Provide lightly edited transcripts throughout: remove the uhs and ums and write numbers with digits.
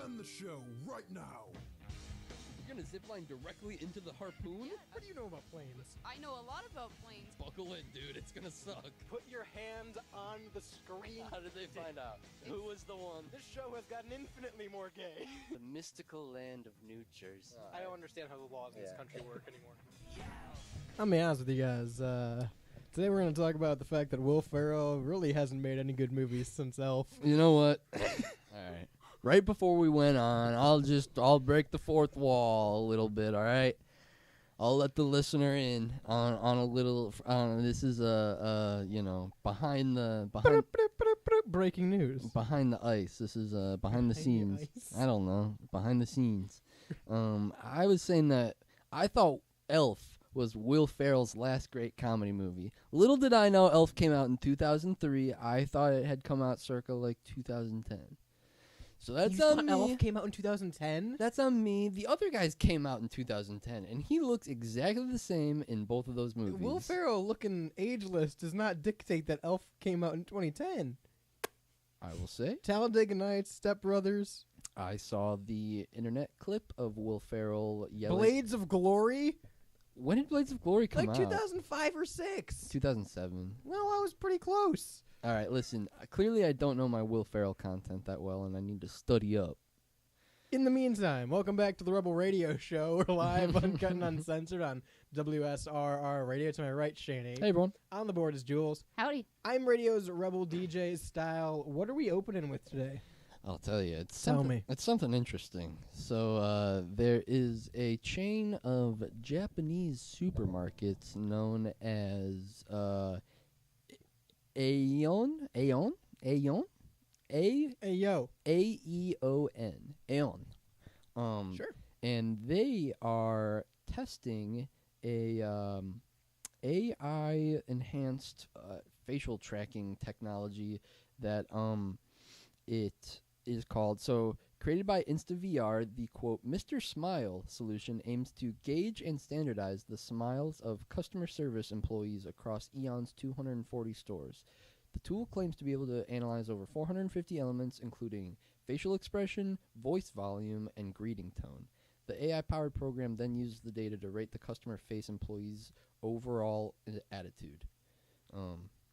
End the show right now. You're gonna zipline directly into the harpoon? What do you know about planes? I know a lot about planes. Buckle in, dude. It's gonna suck. Put your hand on the screen. How did they find out? Who was the one? This show has gotten infinitely more gay. The mystical land of New Jersey. I don't understand how the laws in this country work anymore. I'm gonna be honest with you guys. Today we're gonna talk about the fact that Will Ferrell really hasn't made any good movies since Elf. You know what? Alright. Right before we went on, I'll break the fourth wall a little bit, alright? I'll let the listener in on a little, this is behind Breaking news. behind the ice. This is behind the Behind the scenes. ice. I don't know. Behind the scenes. I was saying that I thought Elf was Will Ferrell's last great comedy movie. Little did I know Elf came out in 2003. I thought it had come out circa like 2010. So that's You on thought me. Elf came out in 2010? That's on me. The other guys came out in 2010, and he looks exactly the same in both of those movies. Will Ferrell looking ageless does not dictate that Elf came out in 2010. I will say. Talladega Nights, Step Brothers, I saw the internet clip of Will Ferrell yelling. Blades of Glory, When did Blades of Glory come like out? 2005 or 6. 2007. Well, I was pretty close. All right, listen. Clearly, I don't know my Will Ferrell content that well, and I need to study up. In the meantime, welcome back to the Rebel Radio Show. We're live, uncut and uncensored on WSRR Radio. To my right, Shane. Hey, everyone. On the board is Jules. Howdy. I'm radio's Rebel DJ style. What are we opening with today? I'll tell you. It's Tell something, me. It's something interesting. So there is a chain of Japanese supermarkets known as Aeon. Hey, yo. Aeon. Aeon. Sure. And they are testing a AI enhanced facial tracking technology that it is called. So created by InstaVR, the quote Mr. Smile solution aims to gauge and standardize the smiles of customer service employees across Aeon's 240 stores. The tool claims to be able to analyze over 450 elements, including facial expression, voice volume, and greeting tone. The AI-powered program then uses the data to rate the customer-face employees' overall attitude.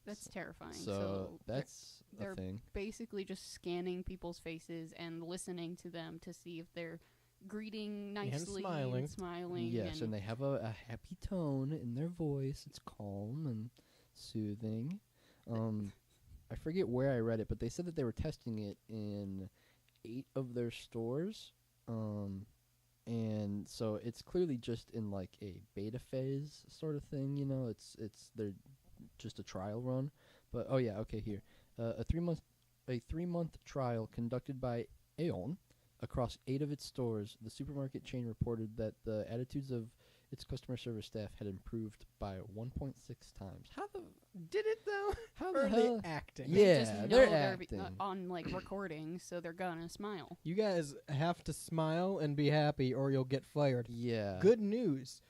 That's terrifying. So that's they're a thing. basically just scanning people's faces and listening to them to see if they're greeting nicely smiling. Yes, and they have a happy tone in their voice. It's calm and soothing. I forget where I read it, but they said that they were testing it in 8 of their stores. And so it's clearly just in like a beta phase sort of thing, you know. They're just a trial run. But oh yeah, okay, here. A 3-month trial conducted by Aeon across 8 of its stores. The supermarket chain reported that the attitudes of its customer service staff had improved by 1.6 times. How the Did it, though? how Or the are hell? they acting? Yeah, just know they're they're acting. on like recording, so they're gonna smile. You guys have to smile and be happy or you'll get fired. Yeah. Good news.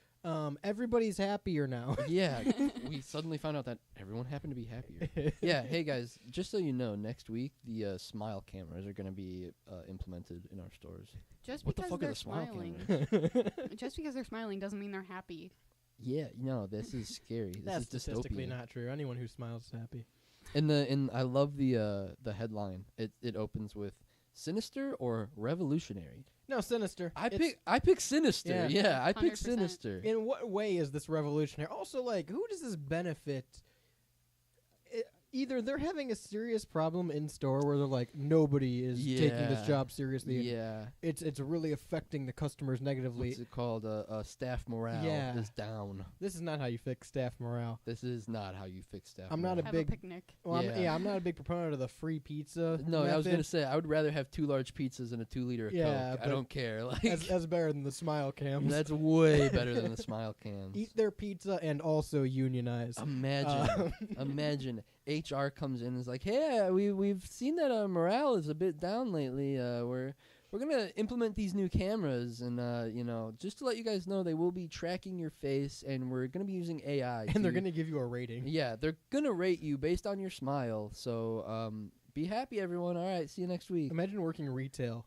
Everybody's happier now. Yeah, we suddenly found out that everyone happened to be happier. Yeah, hey guys, just so you know, next week the smile cameras are going to be implemented in our stores. Just What the because fuck are they're the smile smiling, cameras? just because they're smiling doesn't mean they're happy. Yeah, no, this is scary. That's This is statistically dystopian. not true. Anyone who smiles is happy. And I love the headline. It opens with sinister or revolutionary. No, sinister. I It's- pick sinister. Yeah. Yeah, I pick 100%. sinister. In what way is this revolutionary? Also, like, who does this benefit? Either they're having a serious problem in store where they're like, nobody is taking this Yeah. job seriously. and Yeah. It's really affecting the customers negatively. What's it called? Yeah. Staff morale is down. This is not how you fix staff morale. This is not how you fix staff I'm not morale. a Have big- a picnic. Well, Yeah. I'm not a big proponent of the free pizza. No, I was method. gonna say I would rather have 2 large pizzas and a 2-liter of Yeah, Coke. I but don't care. Like That's better than the smile cams. that's way better than the smile cans. Eat their pizza and also unionize. Imagine, imagine HR comes in and is like, "Hey, we've seen that morale is a bit down lately. We're gonna implement these new cameras, and just to let you guys know, they will be tracking your face, and we're gonna be using AI. And they're going to give you a rating. Yeah, they're gonna rate you based on your smile. So be happy, everyone. All right, see you next week. Imagine working retail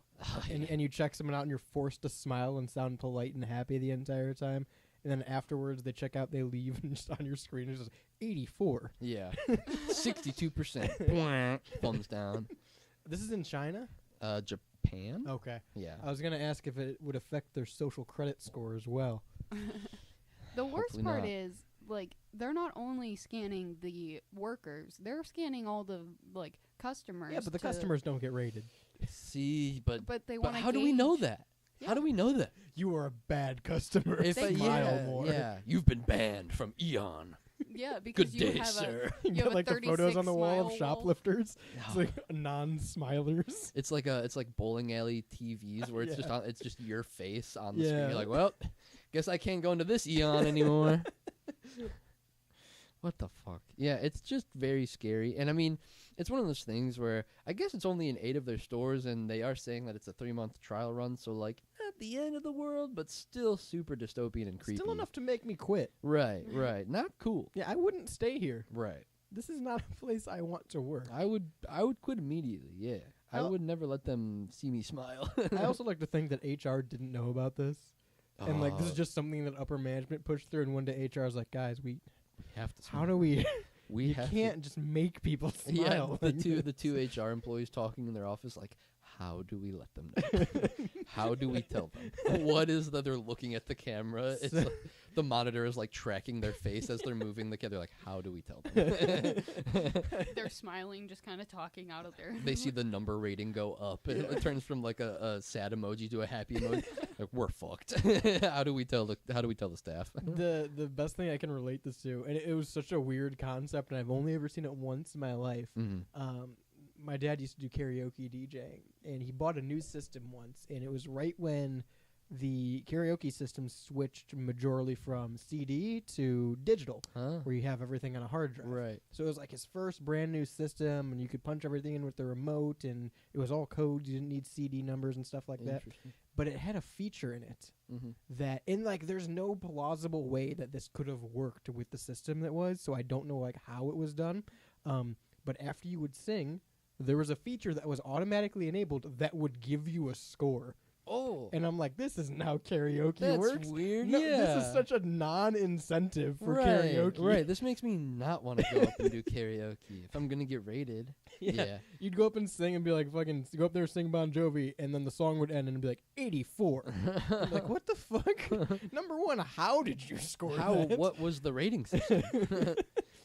and you check someone out and you're forced to smile and sound polite and happy the entire time. And then afterwards they check out, they leave, and just on your screen it says 84. Yeah, 62%. Thumbs down. This is in China? Japan. Okay. Yeah. I was going to ask if it would affect their social credit score as well. The worst Hopefully part not. is, like, they're not only scanning the workers, they're scanning all the, like, customers. Yeah, but the to- customers don't get rated. See, but But they but want to how do we know that? Yeah. How do we know that? You are a bad customer. If They Smile yeah, more. yeah, you've been banned from Eon. Yeah, because Good you day, have sir. You You get have a like the photos on the 36 wall of smile shoplifters. It's No. like non-smilers. It's like bowling alley TVs where it's Yeah. it's just your face on the screen. Yeah. You're like, well, guess I can't go into this Eon anymore. What the fuck? Yeah, it's just very scary. And I mean, it's one of those things where I guess it's only in 8 of their stores, and they are saying that it's a 3-month trial run. So like, not the end of the world, but still super dystopian and creepy. Still enough to make me quit. Right, right. Not cool. Yeah, I wouldn't stay here. Right. This is not a place I want to work. I would quit immediately. Yeah. I I'll- would never let them see me smile. I also like to think that HR didn't know about this. And like this is Oh, just something that upper management pushed through, and one day HR was like, "Guys, we have to how smile. do we? we you have to- can't just make people smile." Yeah, the two HR employees talking in their office like, how do we let them know? How do we tell them? What is that they're looking at the camera? It's like, the monitor is like tracking their face as they're moving the camera. They're like, how do we tell them? They're smiling, just kind of talking out of their. They see the number rating go up. It turns from like a sad emoji to a happy emoji. Like, we're fucked. How do we tell the staff? the best thing I can relate this to, and it was such a weird concept, and I've only ever seen it once in my life. My dad used to do karaoke DJing, and he bought a new system once, and it was right when the karaoke system switched majorly from CD to digital, Huh? where you have everything on a hard drive. Right. So it was like his first brand new system, and you could punch everything in with the remote, and it was all codes. You didn't need CD numbers and stuff like that. Interesting. But it had a feature in it Mm-hmm. that, and like, there's no plausible way that this could have worked with the system that was. So I don't know like how it was done. But after you would sing, there was a feature that was automatically enabled that would give you a score. Oh, And I'm like, this isn't how karaoke that's works. weird. No, yeah. this is such a non-incentive for right, karaoke. Right. This makes me not want to go up and do karaoke if I'm gonna get rated. Yeah. You'd go up and sing and be like, fucking, go up there, sing Bon Jovi, and then the song would end and it'd be like 84. Like, what the fuck? Number one, how did you score How? that? What was the rating system?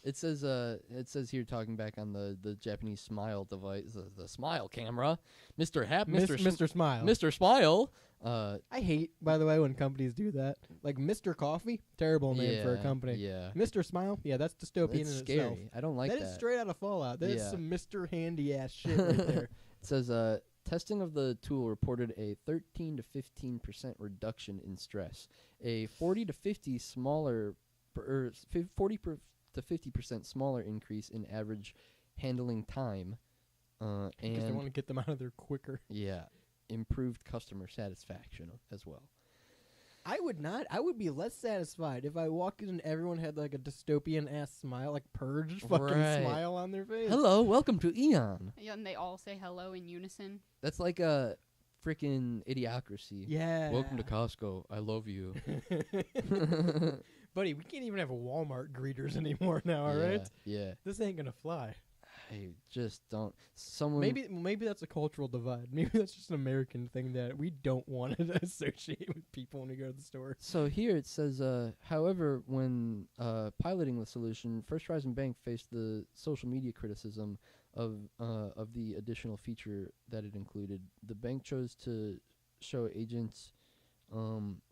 It says here, talking back on the Japanese Smile device, the Smile camera, Mr. Mr. Smile. Mr. Smile. I hate, by the way, when companies do that. Like Mr. Coffee, terrible name for a company. Yeah. Mr. Smile, yeah, that's dystopian It's in scary. itself. I don't like That that. is straight out of Fallout. That is Yeah. some Mr. Handy ass shit right there. It says testing of the tool reported a 13 to 15% reduction in stress, a 40 to 50 smaller, 40 to 50% smaller increase in average handling time, Because they and want to get them out of there quicker. yeah, improved customer satisfaction as well. I would not. I would be less satisfied if I walked in and everyone had like a dystopian ass smile, like Purge fucking Right. smile on their face. Hello, welcome to Eon. Yeah, and they all say hello in unison. That's like a freaking Idiocracy. Yeah. Welcome to Costco. I love you. Buddy, we can't even have Walmart greeters anymore now, all Yeah, right? Yeah. This ain't gonna fly. I just don't. Someone Maybe that's a cultural divide. Maybe that's just an American thing that we don't want to associate with people when we go to the store. So here it says, however, when piloting the solution, First Horizon Bank faced the social media criticism of the additional feature that it included. The bank chose to show agents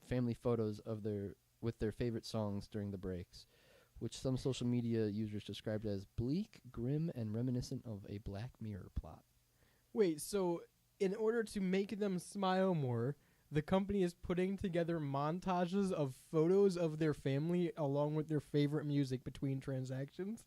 family photos of with their favorite songs during the breaks, which some social media users described as bleak, grim, and reminiscent of a Black Mirror plot. Wait, so in order to make them smile more, the company is putting together montages of photos of their family along with their favorite music between transactions?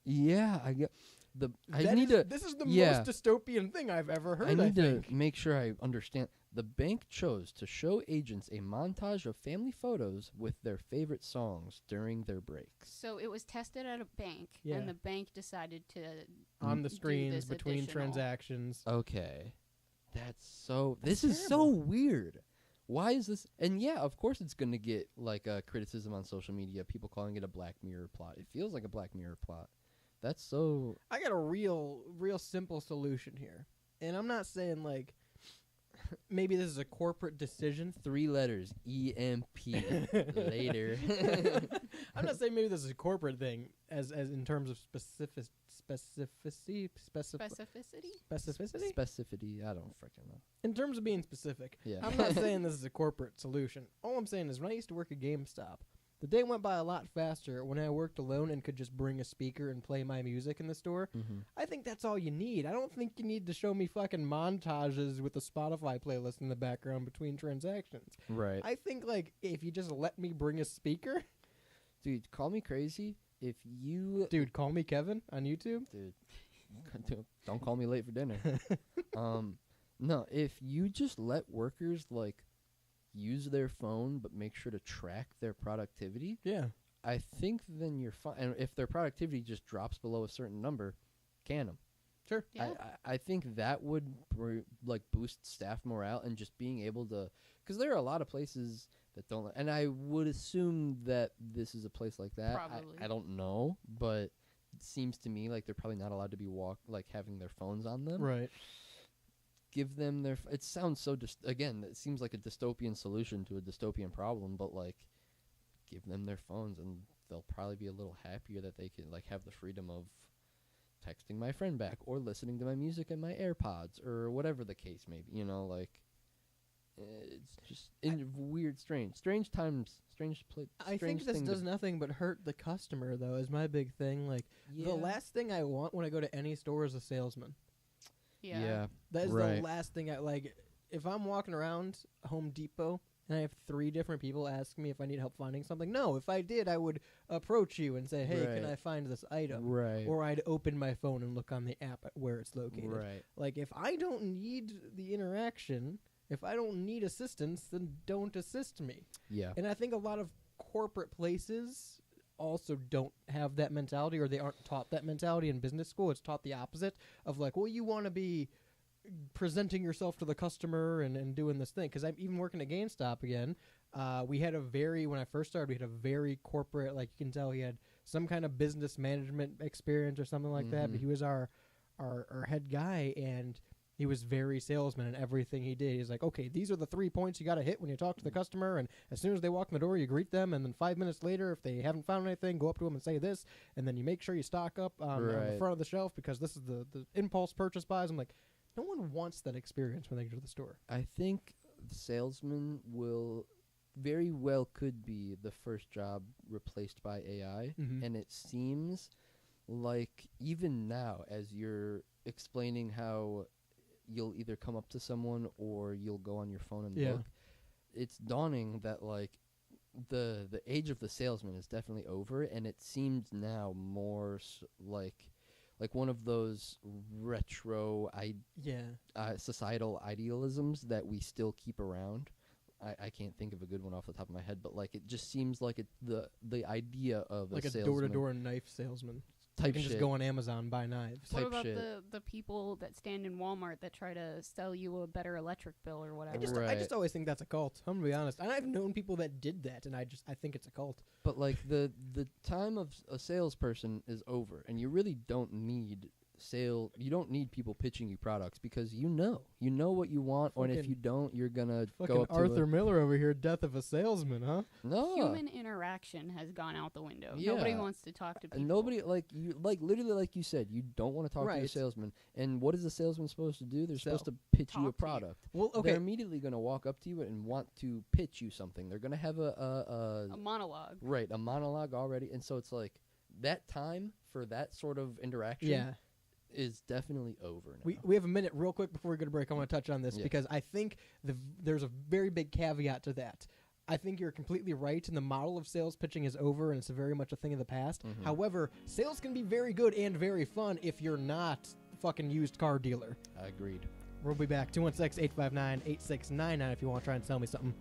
Yeah, I get the. I That need is- to. This is the yeah. most dystopian thing I've ever heard. I need to think. make sure I understand. The bank chose to show agents a montage of family photos with their favorite songs during their breaks. So it was tested at a bank, Yeah. and the bank decided to. On the do screens this between additional- transactions. Okay. This That's is so terrible. weird. Why is this? And yeah, of course it's going to get like criticism on social media, people calling it a Black Mirror plot. It feels like a Black Mirror plot. That's so I got a real simple solution here. And I'm not saying like maybe this is a corporate decision. 3 letters, EMP. Later. I'm not saying maybe this is a corporate thing as in terms of specificity. Specificity? Specificity, I don't freaking know. In terms of being specific, Yeah. I'm not saying this is a corporate solution. All I'm saying is when I used to work at GameStop, the day went by a lot faster when I worked alone and could just bring a speaker and play my music in the store. Mm-hmm. I think that's all you need. I don't think you need to show me fucking montages with the Spotify playlist in the background between transactions. Right. I think, like, if you just let me bring a speaker, Dude, call me crazy if you... dude, call me Kevin on YouTube. Dude, don't call me late for dinner. No, if you just let workers, like, use their phone but make sure to track their productivity, Yeah. I think then you're fine. And if their productivity just drops below a certain number, can them. Sure. Yeah. I think that would boost staff morale and just being able to, because there are a lot of places that don't, and I would assume that this is a place like that. Probably. I don't know, but it seems to me like they're probably not allowed to be having their phones on them. Right. Give them their. It sounds so. Again, it seems like a dystopian solution to a dystopian problem, but like, give them their phones, and they'll probably be a little happier that they can like have the freedom of texting my friend back or listening to my music in my AirPods or whatever the case may be. You know, like, it's just weird, strange times, I think this does nothing but hurt the customer, though, is my big thing. Like, the last thing I want when I go to any store is a salesman. Yeah. That is Right. the last thing I like. If I'm walking around Home Depot and I have 3 different people asking me if I need help finding something, no. If I did, I would approach you and say, "Hey, can Right. I find this item?" Right. Or I'd open my phone and look on the app at where it's located. Right. Like, if I don't need the interaction, if I don't need assistance, then don't assist me. Yeah. And I think a lot of corporate places also don't have that mentality, or they aren't taught that mentality in business school. It's taught the opposite of like, well, you want to be presenting yourself to the customer and doing this thing. Because I'm even working at GameStop again. We had when I first started, we had a very corporate, like you can tell he had some kind of business management experience or something like that. But he was our head guy, and he was very salesman in everything he did. He's like, okay, these are the 3 points you got to hit when you talk to the customer, and as soon as they walk in the door, you greet them, and then 5 minutes later, if they haven't found anything, go up to them and say this, and then you make sure you stock up on the Right. front of the shelf because this is the impulse purchase buys. I'm like, no one wants that experience when they go to the store. I think the salesman will very well could be the first job replaced by AI, Mhm. and it seems like even now, as you're explaining how you'll either come up to someone or you'll go on your phone and Yeah. look, it's dawning that like the age of the salesman is definitely over, and it seems now more like one of those retro Yeah. societal idealisms that we still keep around. I can't think of a good one off the top of my head, but like it just seems like the idea of Like a a salesman door-to-door knife salesman. You type can shit. just go on Amazon, buy knives. Type What about shit. the people that stand in Walmart that try to sell you a better electric bill or whatever? I just Right. always think that's a cult. I'm gonna be honest. And I've known people that did that, and I think it's a cult. But like the time of a salesperson is over, and you really don't need you don't need people pitching you products because you know what you want, and if Fucking- you don't, you're gonna Fucking go up Arthur to Miller over here, Death of a Salesman, huh? no Human interaction has gone out the window. Yeah. Nobody wants to talk to people. Nobody literally like you said, you don't want to talk to a Right. salesman. And what is a salesman supposed to do? They're Sell. supposed to pitch you a Talk to you. product. Well, They're okay. immediately going to walk up to you and want to pitch you something. They're going to have A monologue. a monologue already, and so it's like that time for that sort of interaction Yeah. is definitely over now. We have a minute real quick before we go to break. I want to touch on this Yeah. because I think there's a very big caveat to that. I think you're completely right, and the model of sales pitching is over, and it's very much a thing of the past. Mhm. However, sales can be very good and very fun if you're not fucking used car dealer. Agreed. We'll be back. 216-859-8699 if you want to try and sell me something.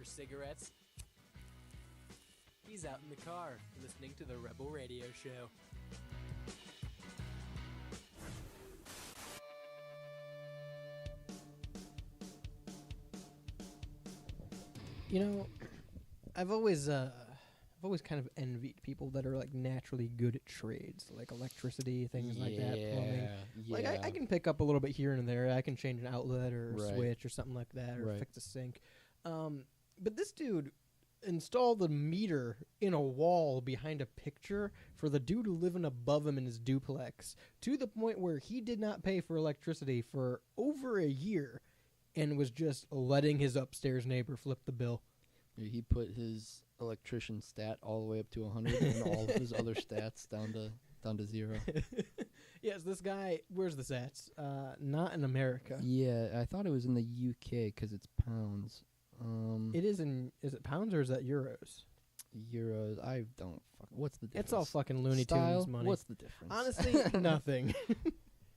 Cigarettes. He's out in the car listening to the Rebel Radio Show. You know, I've always kind of envied people that are like naturally good at trades, like electricity, things like that, plumbing. Like I can pick up a little bit here and there. I can change an outlet or a switch or something like that, or fix a sink. But this dude installed a meter in a wall behind a picture for the dude living above him in his duplex, to the point where he did not pay for electricity for over a year and was just letting his upstairs neighbor flip the bill. He put his electrician stat all the way up to 100 and all of his other stats down to 0. Yes, this guy, where's the stats? Not in America. Yeah, I thought it was in the UK because it's pounds. It is it pounds or is that euros? Euros. I don't what's the difference? It's all fucking Looney Style? Tunes money. What's the difference? Honestly, nothing.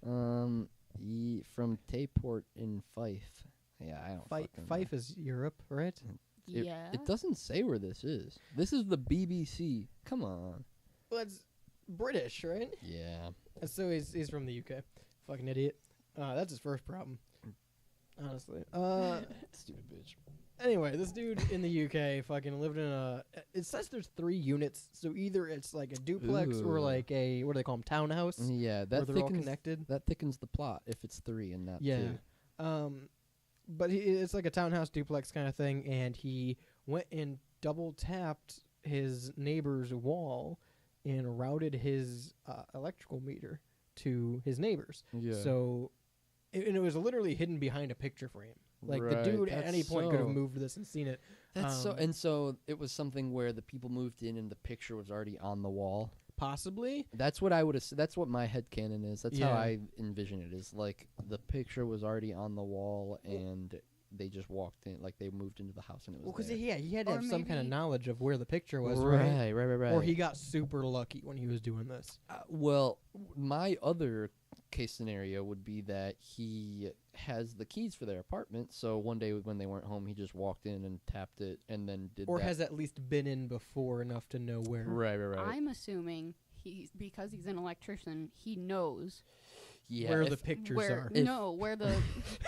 From Tayport in Fife. Yeah, I don't fucking Fife know. is Europe, right? Yeah. It doesn't say where this is. This is the BBC. Come on. Well, it's British, right? Yeah. So he's from the UK. Fucking idiot. That's his first problem. Honestly. Stupid bitch. Anyway, this dude in the UK fucking lived in a... It says there's 3 units, so either it's like a duplex or Ooh. like a... What do they call them? Townhouse? Yeah, where that they're all thickens, connected? that thickens the plot if it's 3 and not 2. Yeah. But it's like a townhouse duplex kind of thing, and he went and double-tapped his neighbor's wall and routed his electrical meter to his neighbor's. Yeah. So... And it was literally hidden behind a picture frame. Like, Right, the dude at that's any point could have so- moved this and seen it. That's so it was something where the people moved in and the picture was already on the wall. Possibly. That's what I would have. That's what my headcanon is. That's how Yeah. I envision it. Is like the picture was already on the wall and they just walked in, like they moved into the house and it was Well, because there. he had to Or have some kind of maybe- knowledge of where the picture was, right? Right. Or he got super lucky when he was doing this. Well, my other case scenario would be that he has the keys for their apartment, so one day when they weren't home, he just walked in and tapped it and then did Or that. has at least been in before enough to know where. Right. I'm assuming because he's an electrician, he knows Yeah, where if the pictures where are. where the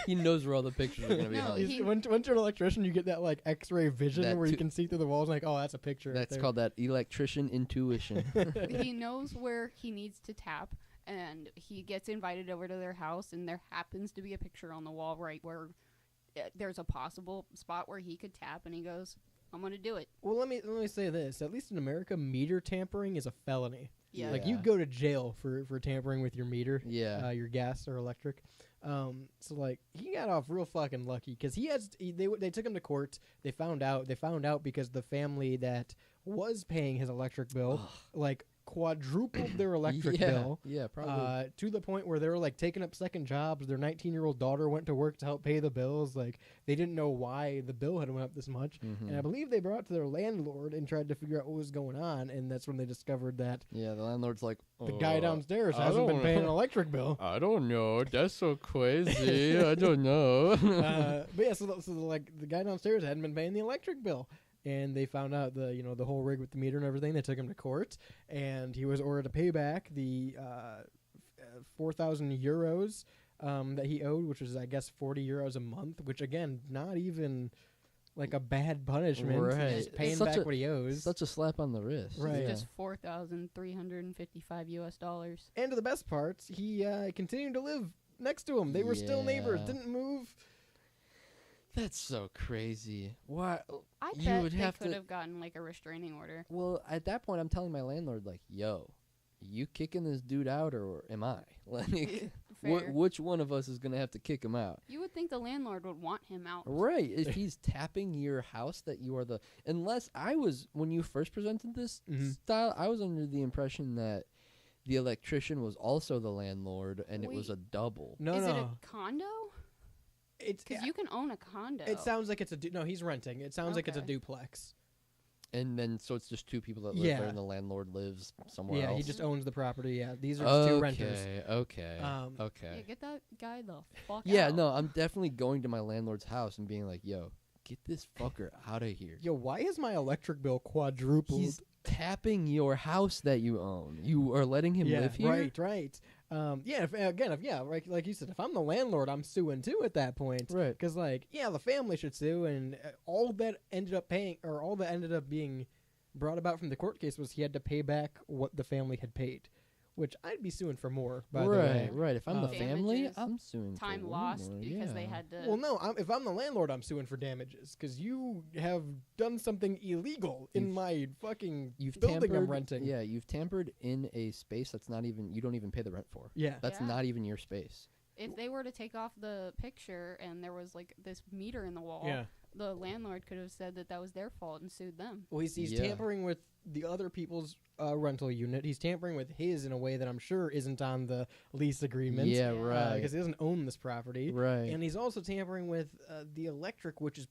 he knows where all the pictures are going to be No, hung. he- Once you're an electrician, you get that like X-ray vision That where you too- can see through the walls. Like, oh, that's a picture. right That's there. called that electrician intuition. he knows where he needs to tap, and he gets invited over to their house, and there happens to be a picture on the wall right where there's a possible spot where he could tap, and he goes, I'm gonna do it. Well, let me say this. At least in America, meter tampering is a felony. Yeah. Like you Yeah. go to jail for tampering with your meter, Yeah. your gas or electric. So like he got off real fucking lucky because they took him to court. They found out because the family that was paying his electric bill like quadrupled their electric bill. Yeah, probably. To the point where they were like taking up second jobs. Their 19-year-old daughter went to work to help pay the bills. Like they didn't know why the bill had went up this much. Mhm. And I believe they brought it to their landlord and tried to figure out what was going on. And that's when they discovered that Yeah, the landlord's like, the guy downstairs I hasn't been don't paying an know. electric bill. I don't know. That's so crazy. I don't know. But yeah, so like the guy downstairs hadn't been paying the electric bill. And they found out the whole rig with the meter and everything. They took him to court, and he was ordered to pay back the 4,000 euros that he owed, which was I guess 40 euros a month. Which again, not even like a bad punishment. Right. He's just paying Such back a- what he owes. Such a slap on the wrist. Right. Yeah. Just $4,355. And to the best parts, he continued to live next to him. They were still neighbors. Yeah. Didn't move. That's so crazy. Why? I You bet would they have could to- have gotten like a restraining order. Well, at that point, I'm telling my landlord, like, yo, you kicking this dude out or am I? Like, Fair. which one of us is going to have to kick him out? You would think the landlord would want him out. Right. If he's tapping your house, that you are the. Unless when you first presented this Mhm. style, I was under the impression that the electrician was also the landlord and it was Wait. a double. No, Is no. it a condo? It's Because you can own a condo. It sounds like it's a no. He's renting. It sounds like it's a Okay. duplex. And then, so it's just two people that live Yeah. there and the landlord lives somewhere Yeah, else. he just owns the property. Yeah, these are just two renters. Okay. Um, Yeah, Okay. get that guy the fuck Yeah, out. no, I'm definitely going to my landlord's house and being like, yo, get this fucker out of here. Yo, why is my electric bill quadrupled? He's tapping your house that you own. You are letting him yeah, live here? right. Yeah, like you said, if I'm the landlord, I'm suing too at that point. Right. Because the family should sue, and all that ended up being brought about from the court case was he had to pay back what the family had paid, which I'd be suing for more. By the way. Right. If I'm the family, Damages, I'm suing for Time way lost more, because they yeah. had to. Well, no. If I'm the landlord, I'm suing for damages because you have done something illegal in You've- my fucking You've building tampered, I'm renting. Yeah, you've tampered in a space that's not even, you don't even pay the rent for. Yeah. That's Yeah. not even your space. If they were to take off the picture and there was like this meter in the wall, Yeah. the landlord could have said that was their fault and sued them. Well, he's Yeah. tampering with the other people's rental unit. He's tampering with his in a way that I'm sure isn't on the lease agreement. Yeah, Yeah. right. Because he doesn't own this property. Right. And he's also tampering with the electric, which is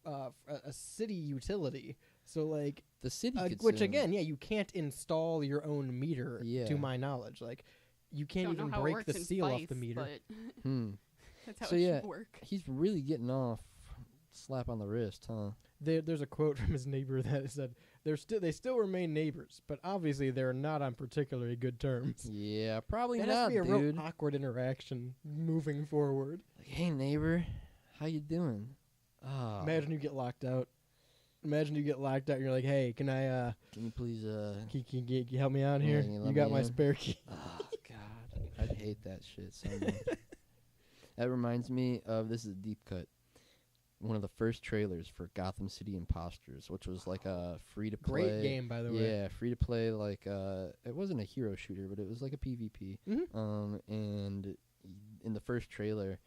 a city utility. So, like, the city could which sue him. again, yeah, you can't install your own meter, Yeah. to my knowledge. Like, you can't Don't know even how it break works the in seal off Fife, the meter. But Hmm. that's how So, it yeah. should work. He's really getting off slap on the wrist, huh? There's a quote from his neighbor that said, they still remain neighbors, but obviously they're not on particularly good terms. Yeah, probably That not, has to be a dude. real awkward interaction moving forward. Like, hey, neighbor, how you doing? Ah, Imagine you get locked out. Imagine you get locked out and you're like, hey, can can you please, can you help me out Yeah, here? can you You let got me my in?" spare key. Oh, God. I'd hate that shit so much. That reminds me of, this is a deep cut, one of the first trailers for Gotham City Imposters, which was like a free-to-play. Great game, by the way. Yeah, free-to-play, like, it wasn't a hero shooter, but it was like a PvP. Mhm. And in the first trailer,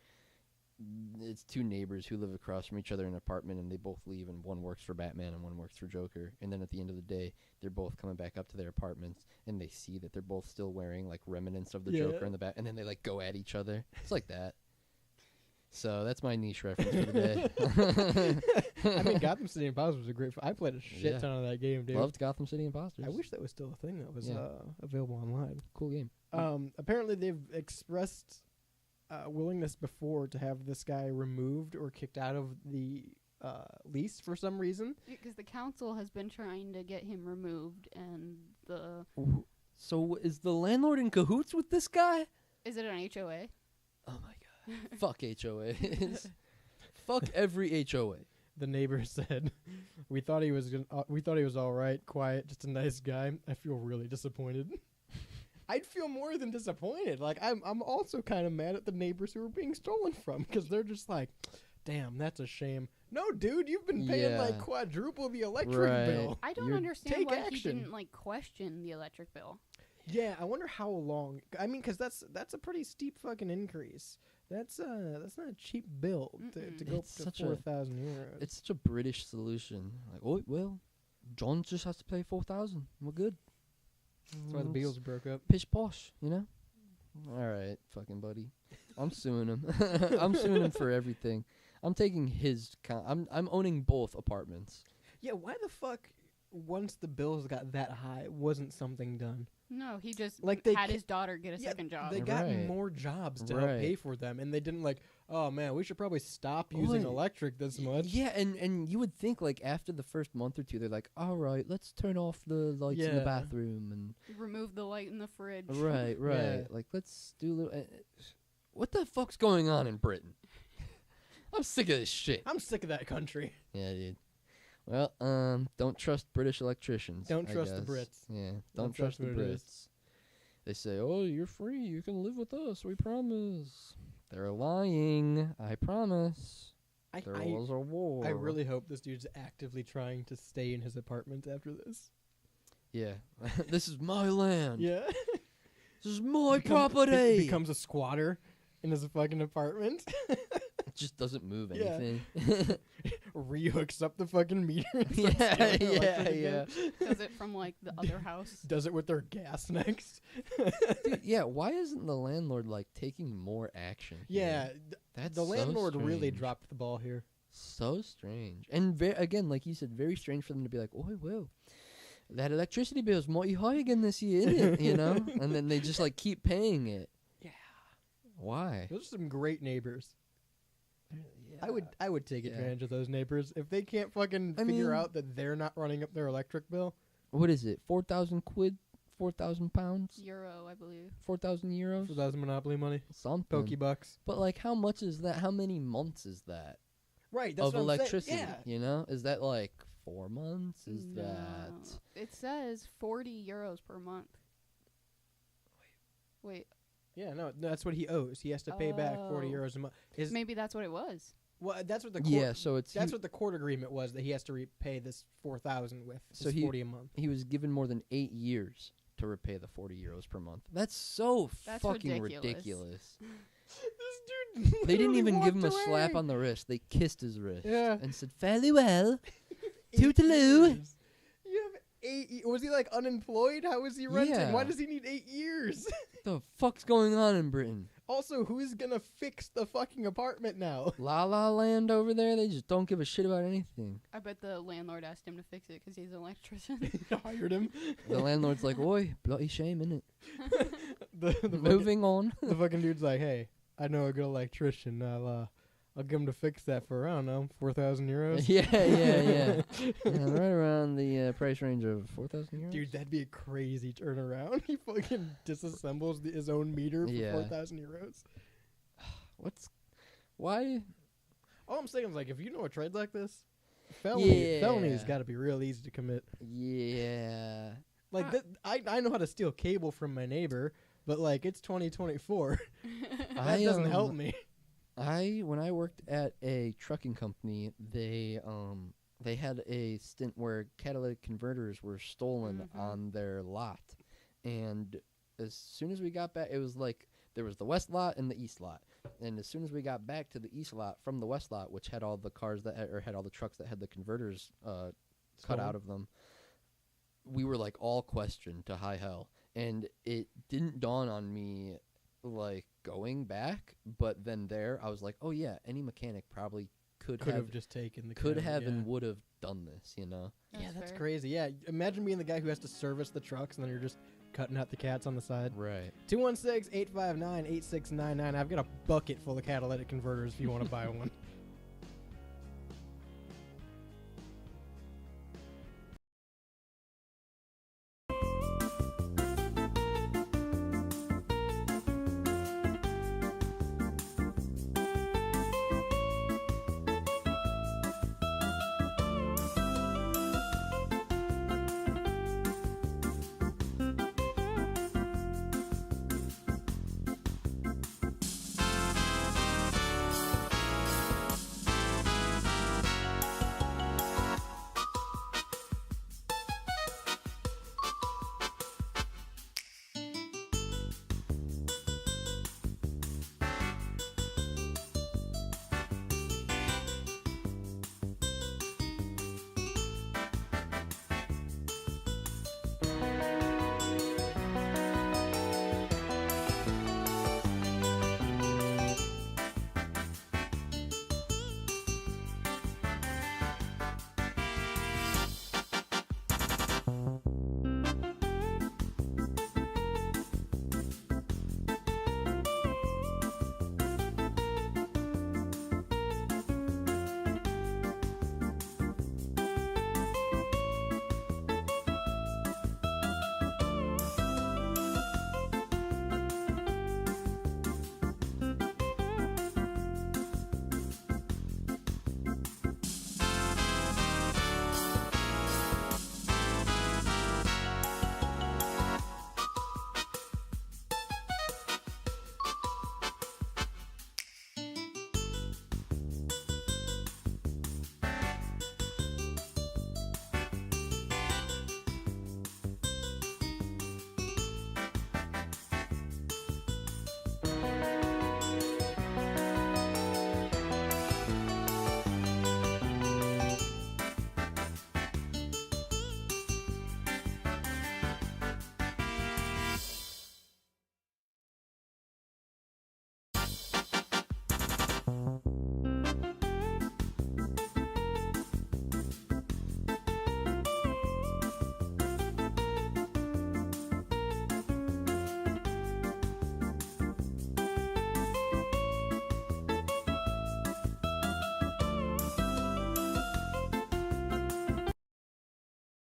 it's two neighbors who live across from each other in an apartment, and they both leave, and one works for Batman and one works for Joker. And then at the end of the day, they're both coming back up to their apartments, and they see that they're both still wearing like remnants of the Yeah. Joker and the Bat, and then they like go at each other. It's like that. So that's my niche reference for the day. I mean, Gotham City Imposters was a great. I played a shit Yeah. ton of that game, dude. Loved Gotham City Imposters. I wish that was still a thing that was Yeah. available online. Cool game. Apparently, they've expressed willingness before to have this guy removed or kicked out of the lease for some reason. Because the council has been trying to get him removed, and So is the landlord in cahoots with this guy? is it an HOA? Oh my god. Fuck HOAs. Fuck every HOA. The neighbor said, "We thought he was all right, quiet, just a nice guy. I feel really disappointed." I'd feel more than disappointed. Like I'm also kind of mad at the neighbors who are being stolen from because they're just like, "Damn, that's a shame." No, dude, you've been paying like Yeah. quadruple the electric Right. bill. I don't You're- understand Take why he action. didn't like question the electric bill. Yeah, I wonder how long. I mean, because that's a pretty steep fucking increase. That's not a cheap bill to Mm-mm. go It's up such to a- 4,000 euros. It's such a British solution. Like, oh well, John just has to pay 4,000. We're good. That's why the Beatles broke up. Pish posh, you know. All right, fucking buddy. I'm suing him. I'm suing him for everything. I'm taking his. I'm owning both apartments. Yeah, why the fuck? Once the bills got that high, wasn't something done? No, he just Like, they had ca- his daughter get a second job. They got Right. more jobs to help Right. pay for them, and they didn't like. Oh man, we should probably stop using Oi. electric this much. Yeah, and you would think like after the first month or two, they're like, all right, let's turn off the lights in the Yeah. bathroom and Remove the light in the fridge. right. Yeah. Like let's do a little. What the fuck's going on in Britain? I'm sick of this shit. I'm sick of that country. Yeah, dude. Well, don't trust British electricians. Don't I trust the guess. Brits. Yeah, Don't don't trust the what it is. Brits. They say, "Oh, you're free. You can live with us. We promise." They're lying. I promise. There was a war. I really hope this dude's actively trying to stay in his apartment after this. Yeah. This is my land. Yeah. This is my He property. becomes a squatter in his fucking apartment. It just doesn't move Yeah. anything. Rehooks up the fucking meter. and starts yeah, stealing yeah, electric yeah. again. Does it from like the other house. Does it with their gas next. Dude, yeah, why isn't the landlord like taking more action? here? Yeah, That's the so landlord really strange. dropped the ball here. So strange. And again, like you said, very strange for them to be like, oh, well, that electricity bill is mighty high again this year, isn't it? You know? And then they just like keep paying it. Yeah. Why? Those are some great neighbors. Yeah. I would take Yeah. advantage of those neighbors if they can't fucking I figure mean- out that they're not running up their electric bill. What is it? 4,000 quid? 4,000 pounds? Euro, I believe. 4,000 euros? So that's Monopoly money, Something. Pokebucks. But like, how much is that? How many months is that Right, that's of what I'm saying. electricity? Yeah. You know, is that like 4 months? Is No. that? It says 40 euros per month. Wait, Yeah, no, that's what he owes. He has to pay back 40 Oh. euros a month. His maybe that's what it was. well, that's what the court, Yeah. So it's that's what the court agreement was, that he has to repay this 4,000 with. So It's he- 40 a month. he was given more than 8 years to repay the 40 euros per month. That's so That's fucking ridiculous. This dude. They didn't even give him a walked slap away. on the wrist. They kissed his wrist Yeah. and said, "Fairly well." 8 Toodaloo. years. You have 8 was he like unemployed? How was he renting? Yeah. Why does he need 8 years? The fuck's going on in Britain? Also, who's gonna fix the fucking apartment now? La La Land over there, they just don't give a shit about anything. I bet the landlord asked him to fix it because he's an electrician. Hired him. The landlord's like, "Oi, bloody shame, innit?" The fucking, Moving on. the fucking dude's like, "Hey, I know a good electrician. I'll get him to fix that for, I don't know, 4,000 euros." yeah. Yeah, right around the price range of 4,000 euros. Dude, that'd be a crazy turnaround. He fucking disassembles his own meter for Yeah. 4,000 euros. Why? All I'm saying is, like, if you know a trade like this, felony's Yeah. got to be real easy to commit. Yeah. Like, I know how to steal cable from my neighbor, but, like, it's 2024. That doesn't help me. When I worked at a trucking company, they had a stint where catalytic converters were stolen Mhm. on their lot, and as soon as we got back, it was like there was the west lot and the east lot, and as soon as we got back to the east lot from the west lot, which had all the cars that had all the trucks that had the converters cut Stolen. out of them, we were like all questioned to high hell, and it didn't dawn on me like going back, but then I was like, oh yeah, any mechanic probably could Could have have just taken the could cab, have yeah. and would have done this, you know. Yeah, that's fair. crazy. Yeah, imagine being the guy who has to service the trucks and then you're just cutting out the cats on the side. Right. 216-859-8699. I've got a bucket full of catalytic converters if you want to buy one.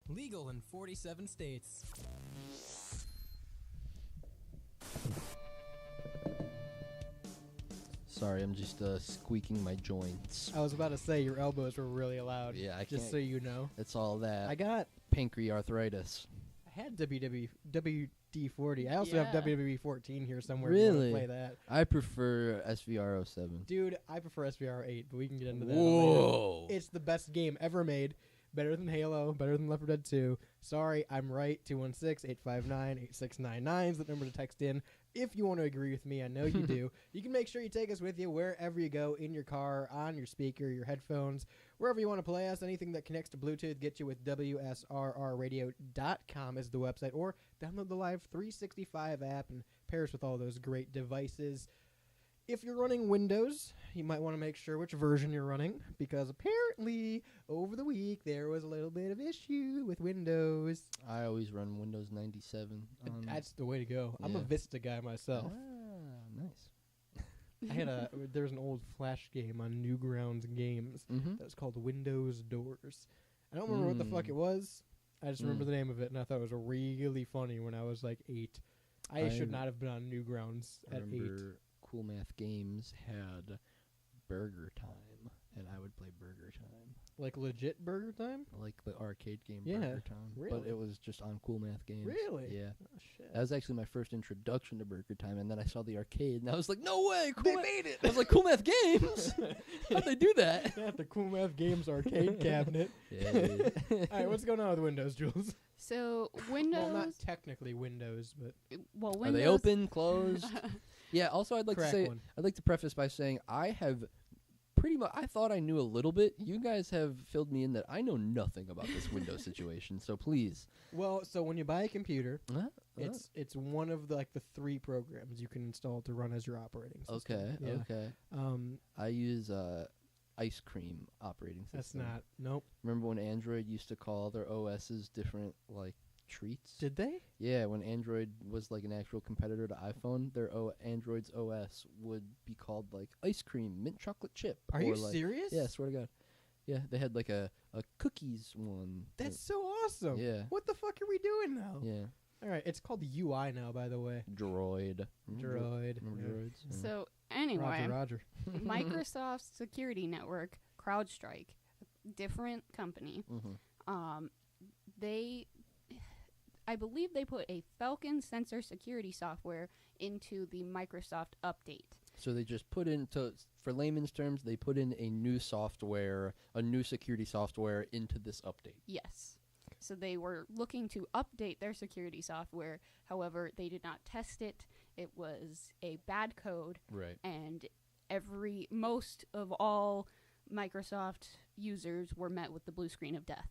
Legal in 47 states. Sorry, I'm just squeaking my joints. I was about to say your elbows were really loud. Yeah, I just can't. so you know. It's all that I got pancrearthritis. I had WD-40. I also have Yeah. WD 14 here somewhere. If you Really? want to play that, I prefer SVR07. dude. I prefer SVR 8, but we can get into that. Whoa. Later. It's the best game ever made. Better than Halo. Better than Left 4 Dead 2. Sorry, I'm right. 216-859-8699 is the number to text in if you want to agree with me. I know you do. You can make sure you take us with you wherever you go, in your car, on your speaker, your headphones, wherever you want to play us. Anything that connects to Bluetooth, get you with WSRRradio.com is the website, or download the Live 365 app and pair us with all those great devices. If you're running Windows, you might want to make sure which version you're running, because apparently over the week there was a little bit of issue with Windows. I always run Windows 97. That's the way to go. I'm a yeah. Vista guy myself. Nice. There was an old Flash game on Newgrounds Games Mm-hmm. that was called Windows Doors. I don't remember what the fuck it was. I just remember the name of it, and I thought it was really funny when I was like 8. I should not have been on Newgrounds I at 8. remember Cool Math Games had Burger Time, and I would play Burger Time. Like legit Burger Time? Like the arcade game Yeah, Burger Time. But really? it was just on Cool Math Games. Really? Yeah. Oh, shit. That was actually my first introduction to Burger Time, and then I saw the arcade, and I was like, no way! Cool They Math- made it! I was like, Cool Math Games? How'd they do that? Yeah, the Cool Math Games arcade cabinet. Yeah. All right, what's going on with Windows, Jules? So Windows. Well, not technically Windows, but Windows. Are they open, closed? Yeah, also I'd like Crack to say, one. I'd like to preface by saying I have pretty much. I thought I knew a little bit. You guys have filled me in that I know nothing about this Windows situation. So please. Well, so when you buy a computer, Huh? it's one of the 3 programs you can install to run as your operating system. Okay. Yeah. Okay. I use Ice Cream operating system. That's not. Nope. Remember when Android used to call their OSs different like treats? Did they? Yeah, when Android was like an actual competitor to iPhone, their Android's OS would be called like Ice Cream Mint Chocolate Chip. Are or you like, serious? Yeah, swear to God. Yeah, they had like a cookies one. That's so awesome. Yeah. What the fuck are we doing now? Yeah. All right, it's called the UI now, by the way. Droid. Droid. Remember Yeah. droids? Yeah. So anyway, Roger. Microsoft's security network, CrowdStrike, different company. Mhm. I believe they put a Falcon sensor security software into the Microsoft update. So they just put into, for layman's terms, they put in a new software, a new security software into this update. Yes. So they were looking to update their security software. However, they did not test it. It was a bad code, Right. and most of all Microsoft users were met with the blue screen of death.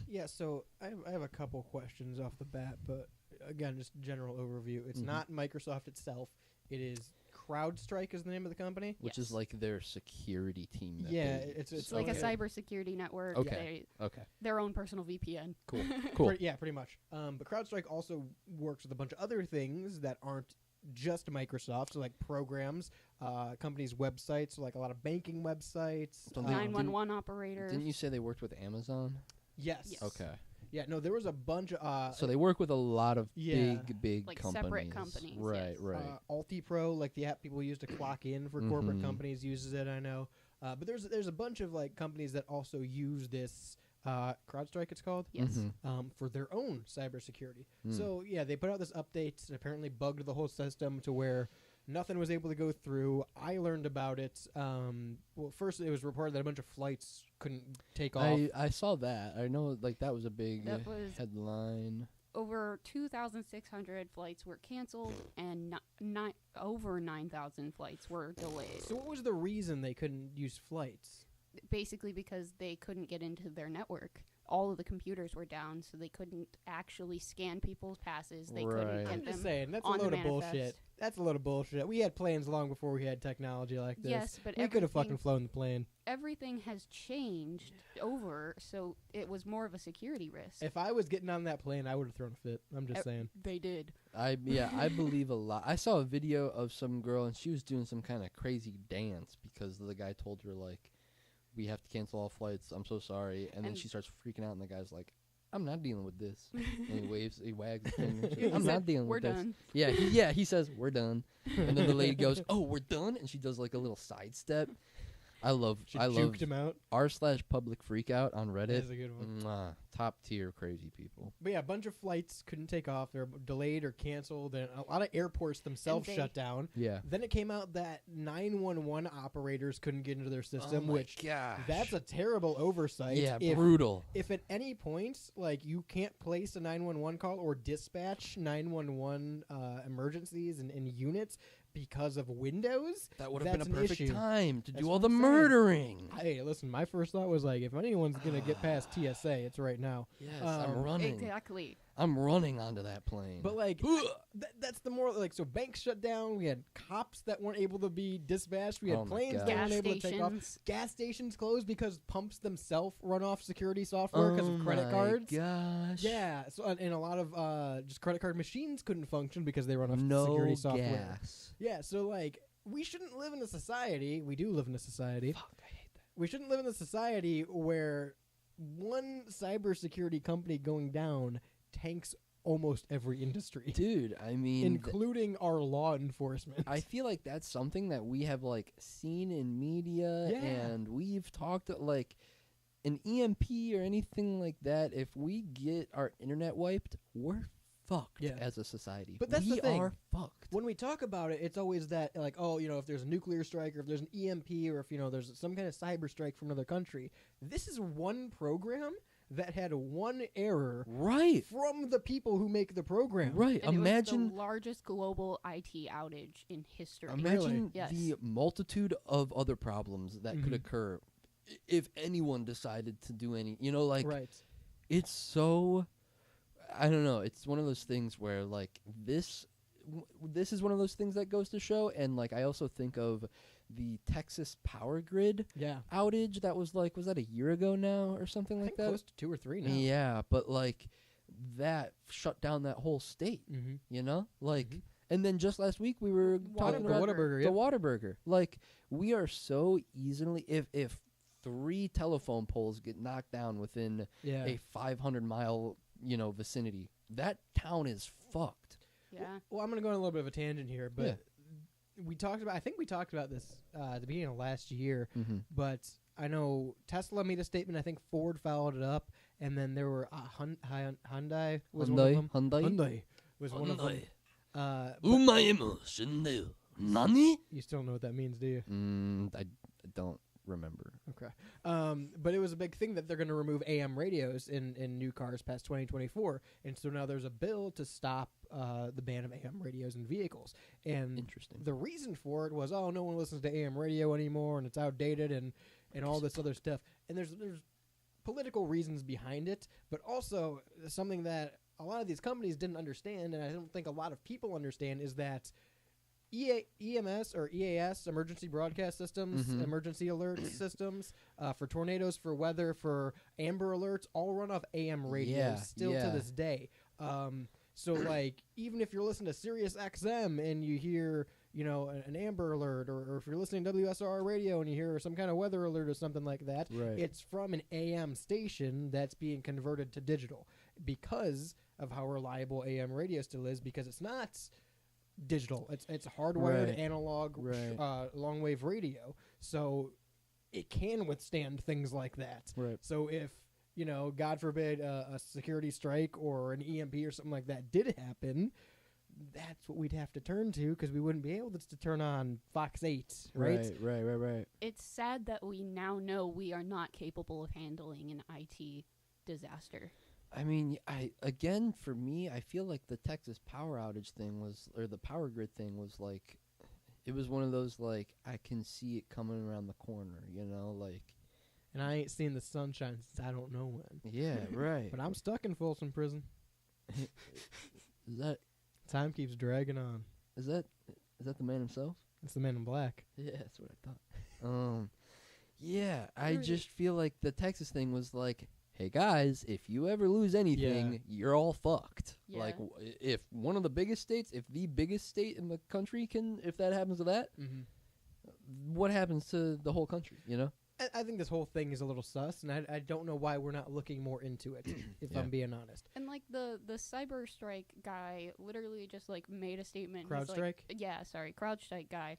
Yeah, so I have a couple questions off the bat, but again, just general overview. It's Mhm. not Microsoft itself. It is CrowdStrike is the name of the company. Which Yes. is like their security team. That Yeah, they- it's It's like okay. a cybersecurity network. Okay. Okay. Their own personal VPN. Cool. Cool. Yeah, pretty much. But CrowdStrike also works with a bunch of other things that aren't just Microsoft, so like programs, companies' websites, so like a lot of banking websites. Don't they- 911 operators. Didn't you say they worked with Amazon? Yes. Yes. Okay. Yeah, no, there was a bunch of So they work with a lot of yeah. big Like companies. separate companies, Right, yes. right. AltiPro, like the app people use to clock in for corporate Mhm. companies, uses it. I know, but there's a bunch of like companies that also use this CrowdStrike. It's called. Yes. Mhm. For their own cybersecurity. Mm. So yeah, they put out this update and apparently bugged the whole system to where nothing was able to go through. I learned about it. Well, first it was reported that a bunch of flights couldn't take off. I saw that. I know, like that was a big That was- headline. Over 2,600 flights were canceled, and over 9,000 flights were delayed. So what was the reason they couldn't use flights? Basically because they couldn't get into their network. All of the computers were down, so they couldn't actually scan people's passes. They couldn't Right. get I'm just them. saying that's a on the load of bullshit. manifest. That's a load of bullshit. We had planes long before we had technology like this. Yes, but we could have everything- fucking flown the plane. Everything has changed over, so it was more of a security risk. If I was getting on that plane, I would have thrown a fit. I'm just saying. They did. I believe a lot. I saw a video of some girl and she was doing some kind of crazy dance because the guy told her like, "We have to cancel all flights. I'm so sorry." And then And- she starts freaking out, and the guy's like, "I'm not dealing with this." And he wags his finger. He I'm said, not dealing "We're with this. done." Yeah, he says we're done, and then the lady goes, "Oh, we're done," and she does like a little sidestep. I love She juked him out. r/public freakout on Reddit. That's a good one. Mwah, top tier crazy people. But yeah, a bunch of flights couldn't take off. They're delayed or canceled, and a lot of airports themselves they- shut down. Yeah. Then it came out that 911 operators couldn't get into their system, which gosh. that's a terrible oversight. yeah, if, brutal. if at any point, like, you can't place a 911 call or dispatch 911 emergencies and units because of Windows, That would have been that's a an perfect issue. time to That's do what all the I'm saying. murdering. hey, listen, my first thought was like, if anyone's going to get past TSA, it's right now. Yes, I'm Um, running. Exactly. I'm running onto that plane. But like, that's the more like, so banks shut down. We had cops that weren't able to be dispatched. We had Oh my planes God. that Gas weren't able to take off. stations. Gas stations closed because pumps themselves run off security software because of credit cards. Gosh. Yeah, so and a lot of just credit card machines couldn't function because they run off No security software. gas. Yeah, so like, we shouldn't live in a society. We do live in a society. Fuck, I hate that. We shouldn't live in a society where one cybersecurity company going down tanks almost every industry, Dude, I mean, including our law enforcement. I feel like that's something that we have like seen in media, Yeah. and we've talked like an EMP or anything like that. If we get our internet wiped, we're fucked Yeah. as a society. But that's we the thing. are fucked. When we talk about it, it's always that, like, oh, you know, if there's a nuclear strike or if there's an EMP or if, you know, there's some kind of cyber strike from another country. This is one program that had one error Right. from the people who make the program. Right. And it was Imagine the largest global IT outage in history. Imagine Yes. the multitude of other problems that could Mhm. occur if anyone decided to do any. You know, like Right. it's so. I don't know. It's one of those things where like this is one of those things that goes to show, and like I also think of the Texas power grid Yeah. outage that was that a year ago now or something I like think that? close to 2 or 3 now. Yeah, but like that shut down that whole state. Mm-hmm. You know, like, Mhm. and then just last week we were talking The about Whataburger, the yep. Whataburger. Like, we are so easily if 3 telephone poles get knocked down within Yeah. a 500-mile vicinity, that town is fucked. Yeah. Well, I'm going to go on a little bit of a tangent here, but I think we talked about this at the beginning of last year, Mm-hmm. but I know Tesla made a statement. I think Ford followed it up, and then there were Hyundai was one of them. Hyundai was one of them. But Nani? you still know what that means, do you? I don't remember. Okay. But it was a big thing that they're going to remove AM radios in new cars past 2024. And so now there's a bill to stop the ban of AM radios in vehicles. And Interesting. the reason for it was, no one listens to AM radio anymore, and it's outdated and all this other stuff. And there's political reasons behind it, but also something that a lot of these companies didn't understand, and I don't think a lot of people understand, is that EMS or EAS, emergency broadcast systems, Mhm. emergency alert systems, for tornadoes, for weather, for Amber Alerts, all run off AM radios Yeah, still yeah. to this day. So like, even if you're listening to Sirius XM and you hear, an Amber Alert, or if you're listening to WSR radio and you hear some kind of weather alert or something like that, Right. it's from an AM station that's being converted to digital because of how reliable AM radio still is, because it's not digital. It's hardwired Right. analog Right. long wave radio, so it can withstand things like that. Right. So if God forbid, a security strike or an EMP or something like that did happen, that's what we'd have to turn to, because we wouldn't be able to turn on Fox 8, right? Right. It's sad that we now know we are not capable of handling an IT disaster. I mean, for me, I feel like the Texas power outage thing or the power grid thing was like, it was one of those like, I can see it coming around the corner, like. And I ain't seen the sunshine since I don't know when. Yeah, right. But I'm stuck in Folsom Prison. Is that Time keeps dragging on. the man himself? It's the Man in Black. Yeah, that's what I thought. Yeah, I just feel like the Texas thing was like, hey guys, if you ever lose anything, you're all fucked. Yeah. Like, if one of the biggest states, if the biggest state in the country if that happens to that, Mm-hmm. what happens to the whole country, I think this whole thing is a little sus, and I don't know why we're not looking more into it, if Yeah. I'm being honest. And like the cyber strike guy literally just like made a statement. He's like- CrowdStrike? CrowdStrike guy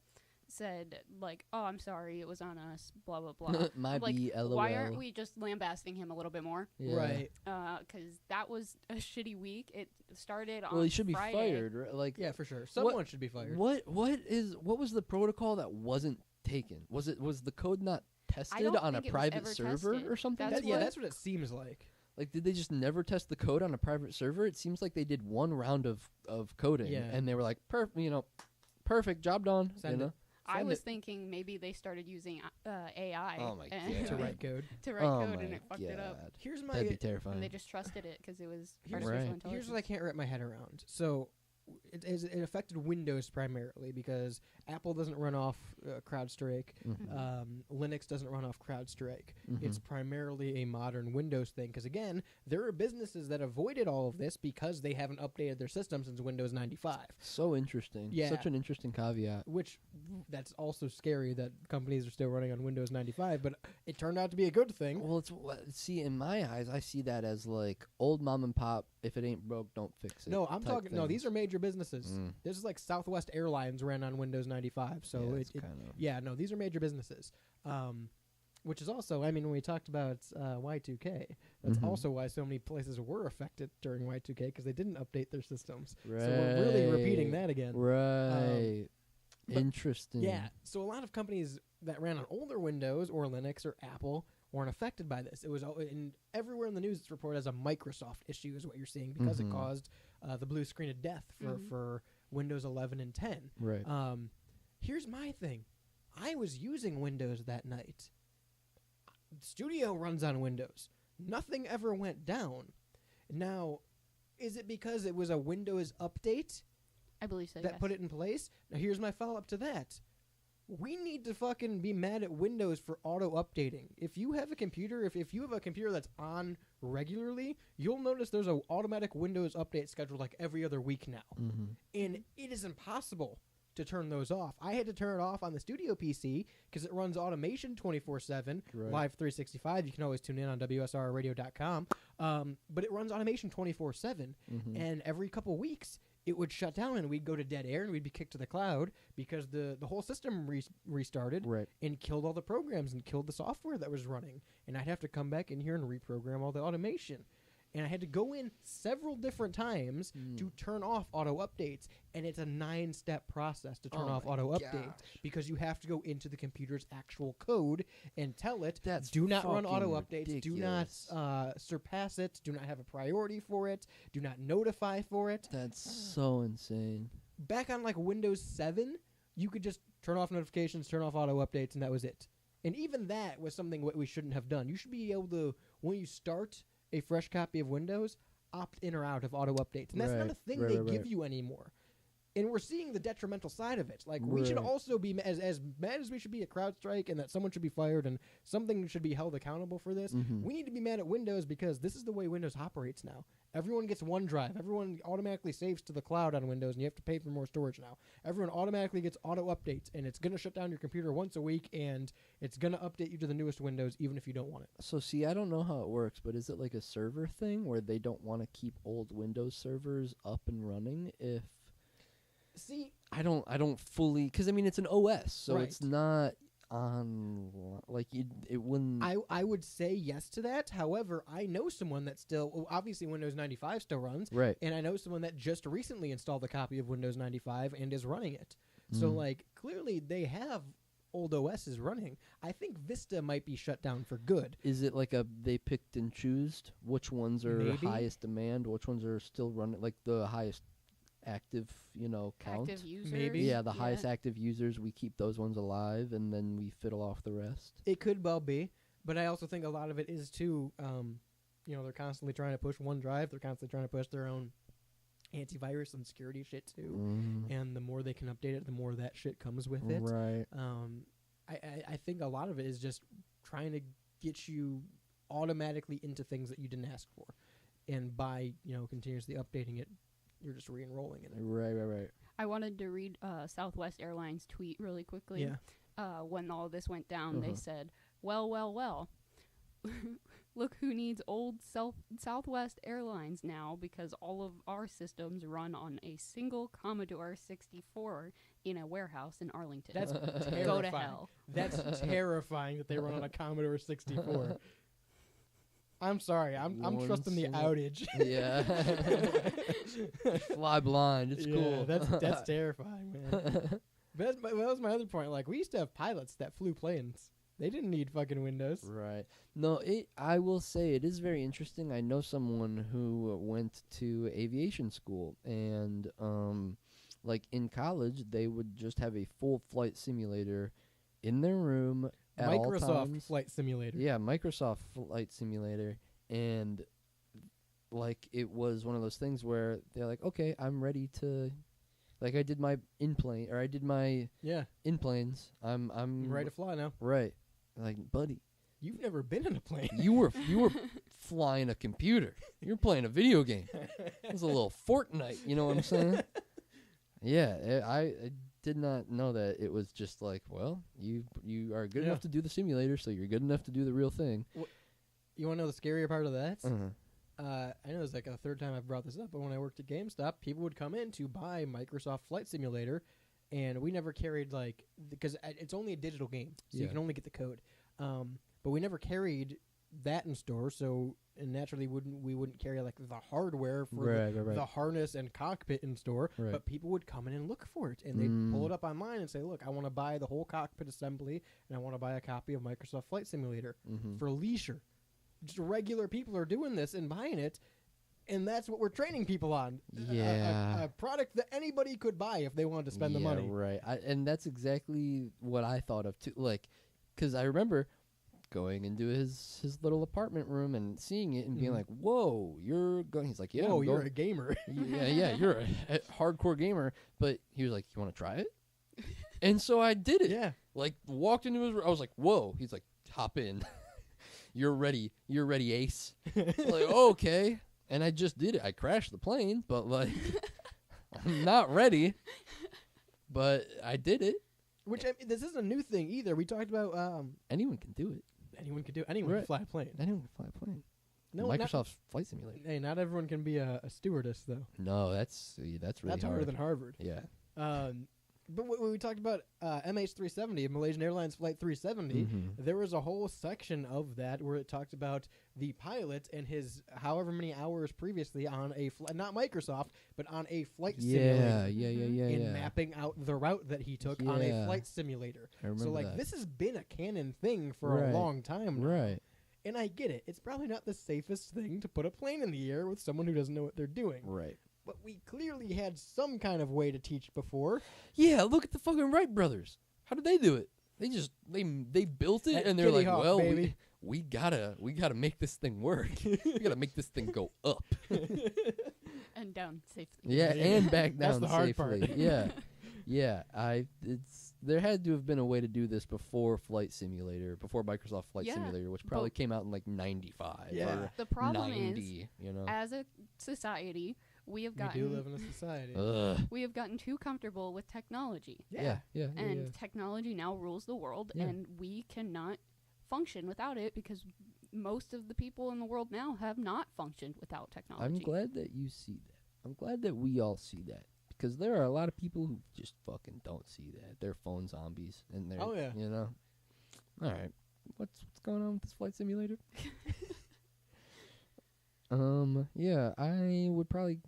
said like, "Oh, I'm sorry, it was on us." Blah blah blah. My I'm like, B, LOL. why aren't we just lambasting him a little bit more? Yeah. Right. Because that was a shitty week. It started on Well, he should be Friday. fired, right? Like, Yeah, for sure. Someone should be fired. What was the protocol that wasn't taken? Was the code not tested don't on a think it was private ever server tested. or something? That's That's what it seems like. Like, did they just never test the code on a private server? It seems like they did one round of coding, Yeah. and they were like, perfect, job done. Send it. I Send was it. thinking maybe they started using AI. Oh my and- To God. write code. to write Oh code, my and it fucked it up. God. Here's That'd be my terrifying. And they just trusted it because it was Here's- artificial Right. intelligence. here's what I can't wrap my head around. So it affected Windows primarily because Apple doesn't run off CrowdStrike. Mhm. Linux doesn't run off CrowdStrike. Mhm. It's primarily a modern Windows thing. Because again, there are businesses that avoided all of this because they haven't updated their system since Windows 95. So interesting. Yeah. Such an interesting caveat. Which that's also scary that companies are still running on Windows 95. But it turned out to be a good thing. Well, see, in my eyes, I see that as like old mom and pop. If it ain't broke, don't fix it. No, I'm type talking. No, these things. are major businesses. Mm. This is like Southwest Airlines ran on Windows 95. So Yeah, it, it's it kinda- yeah, no, these are major businesses. Which is also, I mean, when we talked about Y2K, that's Mhm. also why so many places were affected during Y2K because they didn't update their systems. So we're really repeating that again. Right. but- Interesting. Yeah. So a lot of companies that ran on older Windows or Linux or Apple weren't affected by this. It was in everywhere in the news. It's reported as a Microsoft issue, is what you're seeing, because it caused the blue screen of death for Windows 11 and 10. Right. Here's my thing. I was using Windows that night. Studio runs on Windows. Nothing ever went down. Now, is it because it was a Windows update I believe so. that yes. put it in place? Now, here's my follow-up to that. We need to fucking be mad at Windows for auto-updating. If you have a computer, if you have a computer that's on regularly, you'll notice there's an automatic Windows update scheduled like every other week now. And it is impossible to turn those off. I had to turn it off on the studio PC because it runs automation 24/7, Right. live 365. You can always tune in on WSRradio.com. But it runs automation 24/7, and every couple weeks it would shut down and we'd go to dead air and we'd be kicked to the cloud because the whole system restarted Right. and killed all the programs and killed the software that was running. And I'd have to come back in here and reprogram all the automation. And I had to go in several different times to turn off auto updates. And it's a 9-step process to turn Oh off my auto gosh. updates because you have to go into the computer's actual code and tell it, That's do not run auto fucking updates, ridiculous. do not surpass it, do not have a priority for it, do not notify for it. That's so insane. Back on like Windows 7, you could just turn off notifications, turn off auto updates, and that was it. And even that was something we shouldn't have done. You should be able to, when you start a fresh copy of Windows, opt in or out of auto updates. And that's not Right, a thing right, they right, give right. you anymore. And we're seeing the detrimental side of it. Like, we should Right. also be, as mad as we should be at CrowdStrike and that someone should be fired and something should be held accountable for this, we need to be mad at Windows because this is the way Windows operates now. Everyone gets OneDrive. Everyone automatically saves to the cloud on Windows, and you have to pay for more storage now. Everyone automatically gets auto updates, and it's going to shut down your computer once a week, and it's going to update you to the newest Windows even if you don't want it. So see, I don't know how it works, but is it like a server thing where they don't want to keep old Windows servers up and running if See, I don't fully, because I mean it's an OS, so Right. it's not on like it wouldn't. I would say yes to that. However, I know someone that still, obviously Windows 95 still runs, Right. and I know someone that just recently installed a copy of Windows 95 and is running it. So, like, clearly they have old OSs running. I think Vista might be shut down for good. Is it like they picked and choose which ones are Maybe. highest demand, which ones are still running, like the highest active, count? Active users. Maybe. Yeah, the highest active users, we keep those ones alive, and then we fiddle off the rest. It could well be, but I also think a lot of it is too, they're constantly trying to push OneDrive. They're constantly trying to push their own antivirus and security shit too. And the more they can update it, the more that shit comes with it. Right. I think a lot of it is just trying to get you automatically into things that you didn't ask for, and by continuously updating it, you're just re-enrolling in it. Right. I wanted to read Southwest Airlines tweet really quickly. Yeah. When all this went down, they said, well. Look who needs old Southwest Airlines now, because all of our systems run on a single Commodore 64 in a warehouse in Arlington. That's terrifying. Go to hell. That's terrifying that they run on a Commodore 64. I'm sorry. I'm One trusting the single- outage. Yeah. Fly blind. It's Yeah, cool. that's terrifying, man. But that was my other point. Like, we used to have pilots that flew planes. They didn't need fucking Windows. Right. No, I will say it is very interesting. I know someone who went to aviation school, and like in college, they would just have a full flight simulator in their room at all Microsoft times. Flight Simulator. Yeah, Microsoft Flight Simulator, and like it was one of those things where they're like, okay, I'm ready to. Like I did my in-plane, or I did my Yeah. in-planes. I'm I'm ready to fly now. Right. Like, buddy, You've never been in a plane. you were flying a computer. You were playing a video game. It was a little Fortnite. You know what I'm saying? Yeah, I did not know that it was just like, well, you are good Yeah. enough to do the simulator, so you're good enough to do the real thing. You want to know the scarier part of that? Uh-huh. I know it's like a third time I've brought this up, but when I worked at GameStop, people would come in to buy Microsoft Flight Simulator, and we never carried, like, because it's only a digital game, so you Yeah. can only get the code. But we never carried that in stores, so and naturally we wouldn't carry like the hardware for Right. the harness and cockpit in store, Right. but people would come in and look for it, and they'd pull it up online and say, look, I want to buy the whole cockpit assembly, and I want to buy a copy of Microsoft Flight Simulator for leisure. Just regular people are doing this and buying it, and that's what we're training people on. Yeah. A product that anybody could buy if they wanted to spend the money. Right. And that's exactly what I thought of too. Like, because I remember going into his little apartment room and seeing it and being like, "Whoa, you're going." He's like, "Yeah, Whoa, I'm you're going- a gamer. yeah, you're a hardcore gamer." But he was like, "You want to try it?" And so I did it. Yeah. Like, walked into his room. I was like, "Whoa!" He's like, "Hop in. You're ready. You're ready, Ace." I'm like, okay. And I just did it. I crashed the plane, but like, I'm not ready. But I did it. Which, I mean, this isn't a new thing either. We talked about Anyone can do it. anyone could do anyone Right. can fly a plane. Anyone can fly a plane. No, Microsoft's Flight Simulator. Hey, not everyone can be a stewardess though. No, that's really That's hard. harder than Harvard. Yeah. But when we talked about MH370, Malaysian Airlines Flight 370, there was a whole section of that where it talked about the pilot and his however many hours previously on a not Microsoft, but on a flight simulator. Yeah. And mapping out the route that he took on a Yeah. flight simulator. I remember So like that. this has been a canon thing for Right. a long time now. Right. And I get it. It's probably not the safest thing to put a plane in the air with someone who doesn't know what they're doing. Right. But we clearly had some kind of way to teach before. Yeah, look at the fucking Wright brothers. How did they do it? They just they built it That and they're Kitty like, Hawk, well, baby. we gotta make this thing work. we gotta make this thing go up. And down safely. Yeah, and back That's down the hard part. safely. Yeah. There had to have been a way to do this before Flight Simulator, before Microsoft Flight Yeah, Simulator, which probably but- came out in like 95 Yeah. or The problem 90, is, you know. as a society, we have We do gotten live in a society. we have gotten too comfortable with technology, Yeah. and technology now rules the world, Yeah. and we cannot function without it because most of the people in the world now have not functioned without technology. I'm glad that you see that. I'm glad that we all see that. Because there are a lot of people who just fucking don't see that. They're phone zombies, and they're Oh, yeah. you know. All right, what's going on with this Flight Simulator? Yeah, I would probably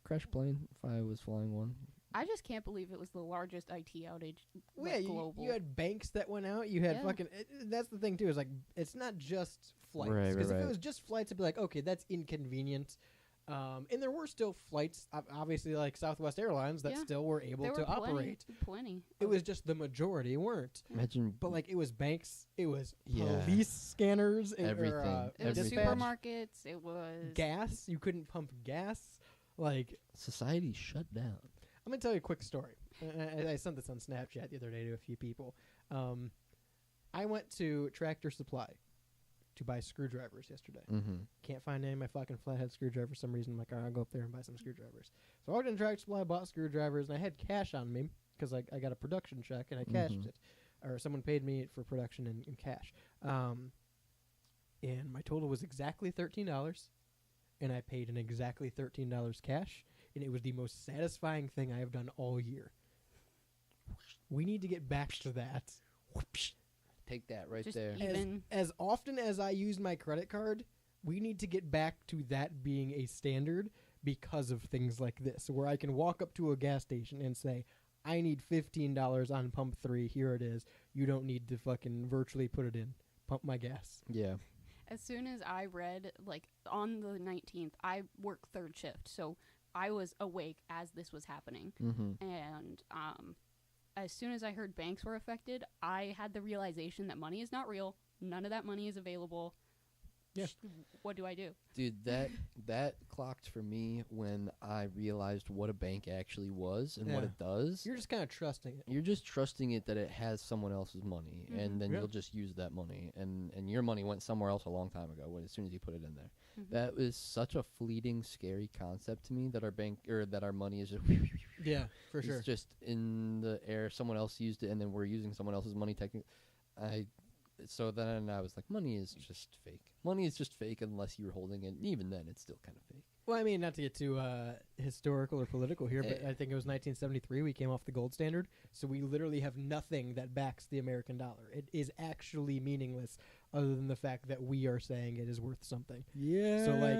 crash a plane if I was flying one. I just can't believe it was the largest IT outage Well, like, yeah, global. you had banks that went out. You had Yeah. fucking. That's the thing too. Is like it's not just flights. Right, Because if right. it was just flights, it'd be like, okay, that's inconvenient. And there were still flights, obviously, like Southwest Airlines, that Yeah. still were able there to were operate. plenty. It was just the majority weren't. Imagine, But like it was banks, it was Yeah. police scanners, Everything. It was Everything. dispatch, supermarkets. It was gas. You couldn't pump gas. Like society shut down. I'm gonna tell you a quick story. I sent this on Snapchat the other day to a few people. I went to Tractor Supply to buy screwdrivers yesterday. Mm-hmm. Can't find any of my fucking flathead screwdrivers for some reason. I'm like, all right, I'll go up there and buy some screwdrivers. So I walked in Tractor Supply, bought screwdrivers, and I had cash on me because I got a production check and I cashed it. Or someone paid me for production in cash. And my total was exactly $13. And I paid an exactly $13 cash. And it was the most satisfying thing I have done all year. We need to get back to that. Take that right just there. even. As often as I use my credit card, we need to get back to that being a standard because of things like this, where I can walk up to a gas station and say, I need $15 on pump 3. Here it is. You don't need to fucking virtually put it in. Pump my gas. Yeah. As soon as I read, like, on the 19th, I work third shift, so I was awake as this was happening. Mm-hmm. And as soon as I heard banks were affected, I had the realization that money is not real. None of that money is available. Yeah. What do I do? Dude, that clocked for me when I realized what a bank actually was and what Yeah. it does. You're just kind of trusting it. You're just trusting it that it has someone else's money, and then Yeah. you'll just use that money, and your money went somewhere else a long time ago. As soon as you put it in there, Mhm. that was such a fleeting, scary concept to me that our bank or that our money is just Yeah, for sure. it's just in the air. Someone else used it, and then we're using someone else's money. So then I was like, money is just fake. Money is just fake unless you're holding it. And even then, it's still kind of fake. Well, I mean, not to get too historical or political here, but Eh. I think it was 1973 we came off the gold standard, so we literally have nothing that backs the American dollar. It is actually meaningless other than the fact that we are saying it is worth something. Yeah. So like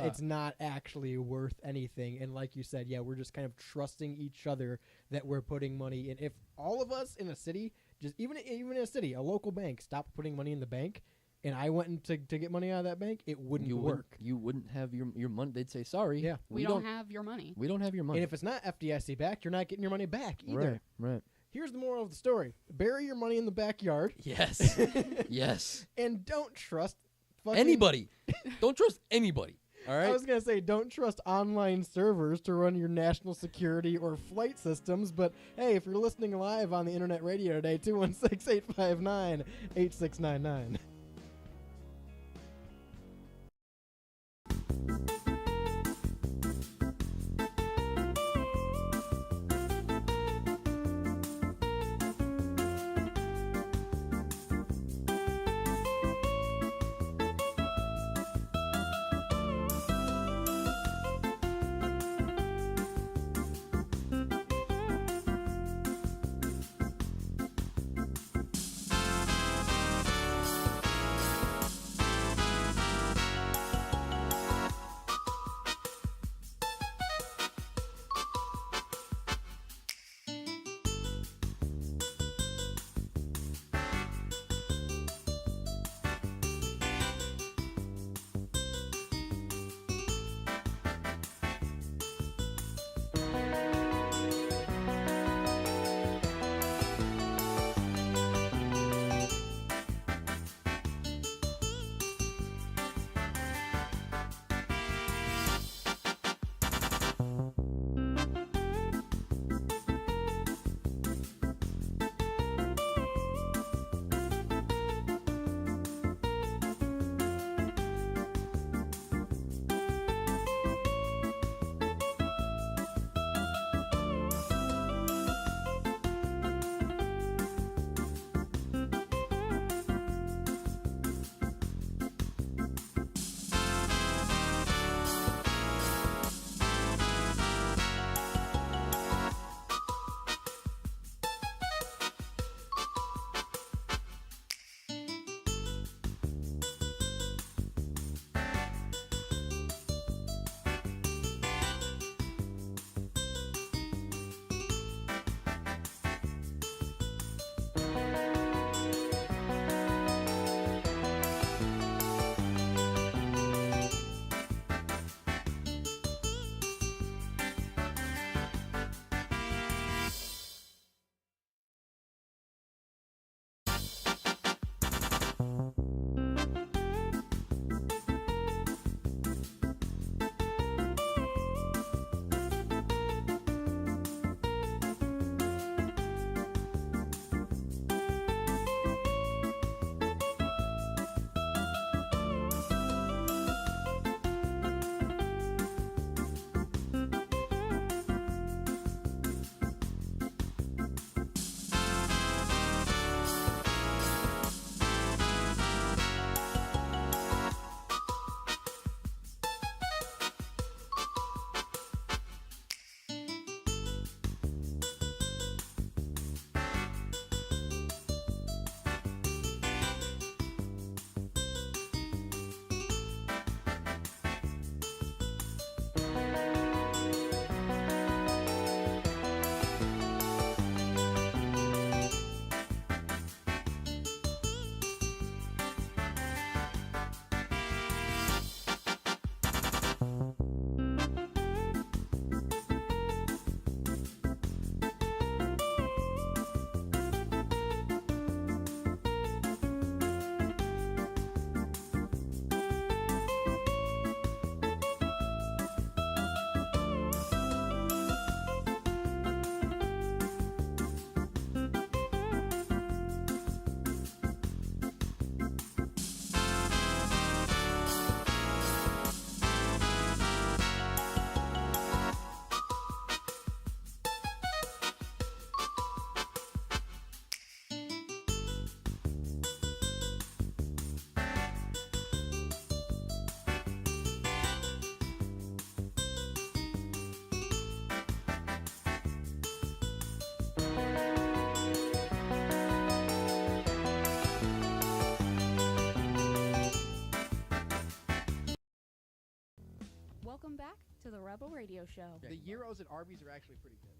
it's not actually worth anything. And like you said, yeah, we're just kind of trusting each other that we're putting money in. If all of us in a city, just even in a city, a local bank stopped putting money in the bank, and I went in to get money out of that bank, it wouldn't work. You wouldn't have your money. They'd say, sorry. Yeah. We don't have your money. We don't have your money. And if it's not FDIC backed, you're not getting your money back either. Right. Here's the moral of the story: bury your money in the backyard. Yes. Yes. And don't trust fucking Anybody. Don't trust anybody. All right. I was gonna say don't trust online servers to run your national security or flight systems, but hey, if you're listening live on the internet radio today, 216-859-8699. to the Rebel Radio Show. The gyros at Arby's are actually pretty good.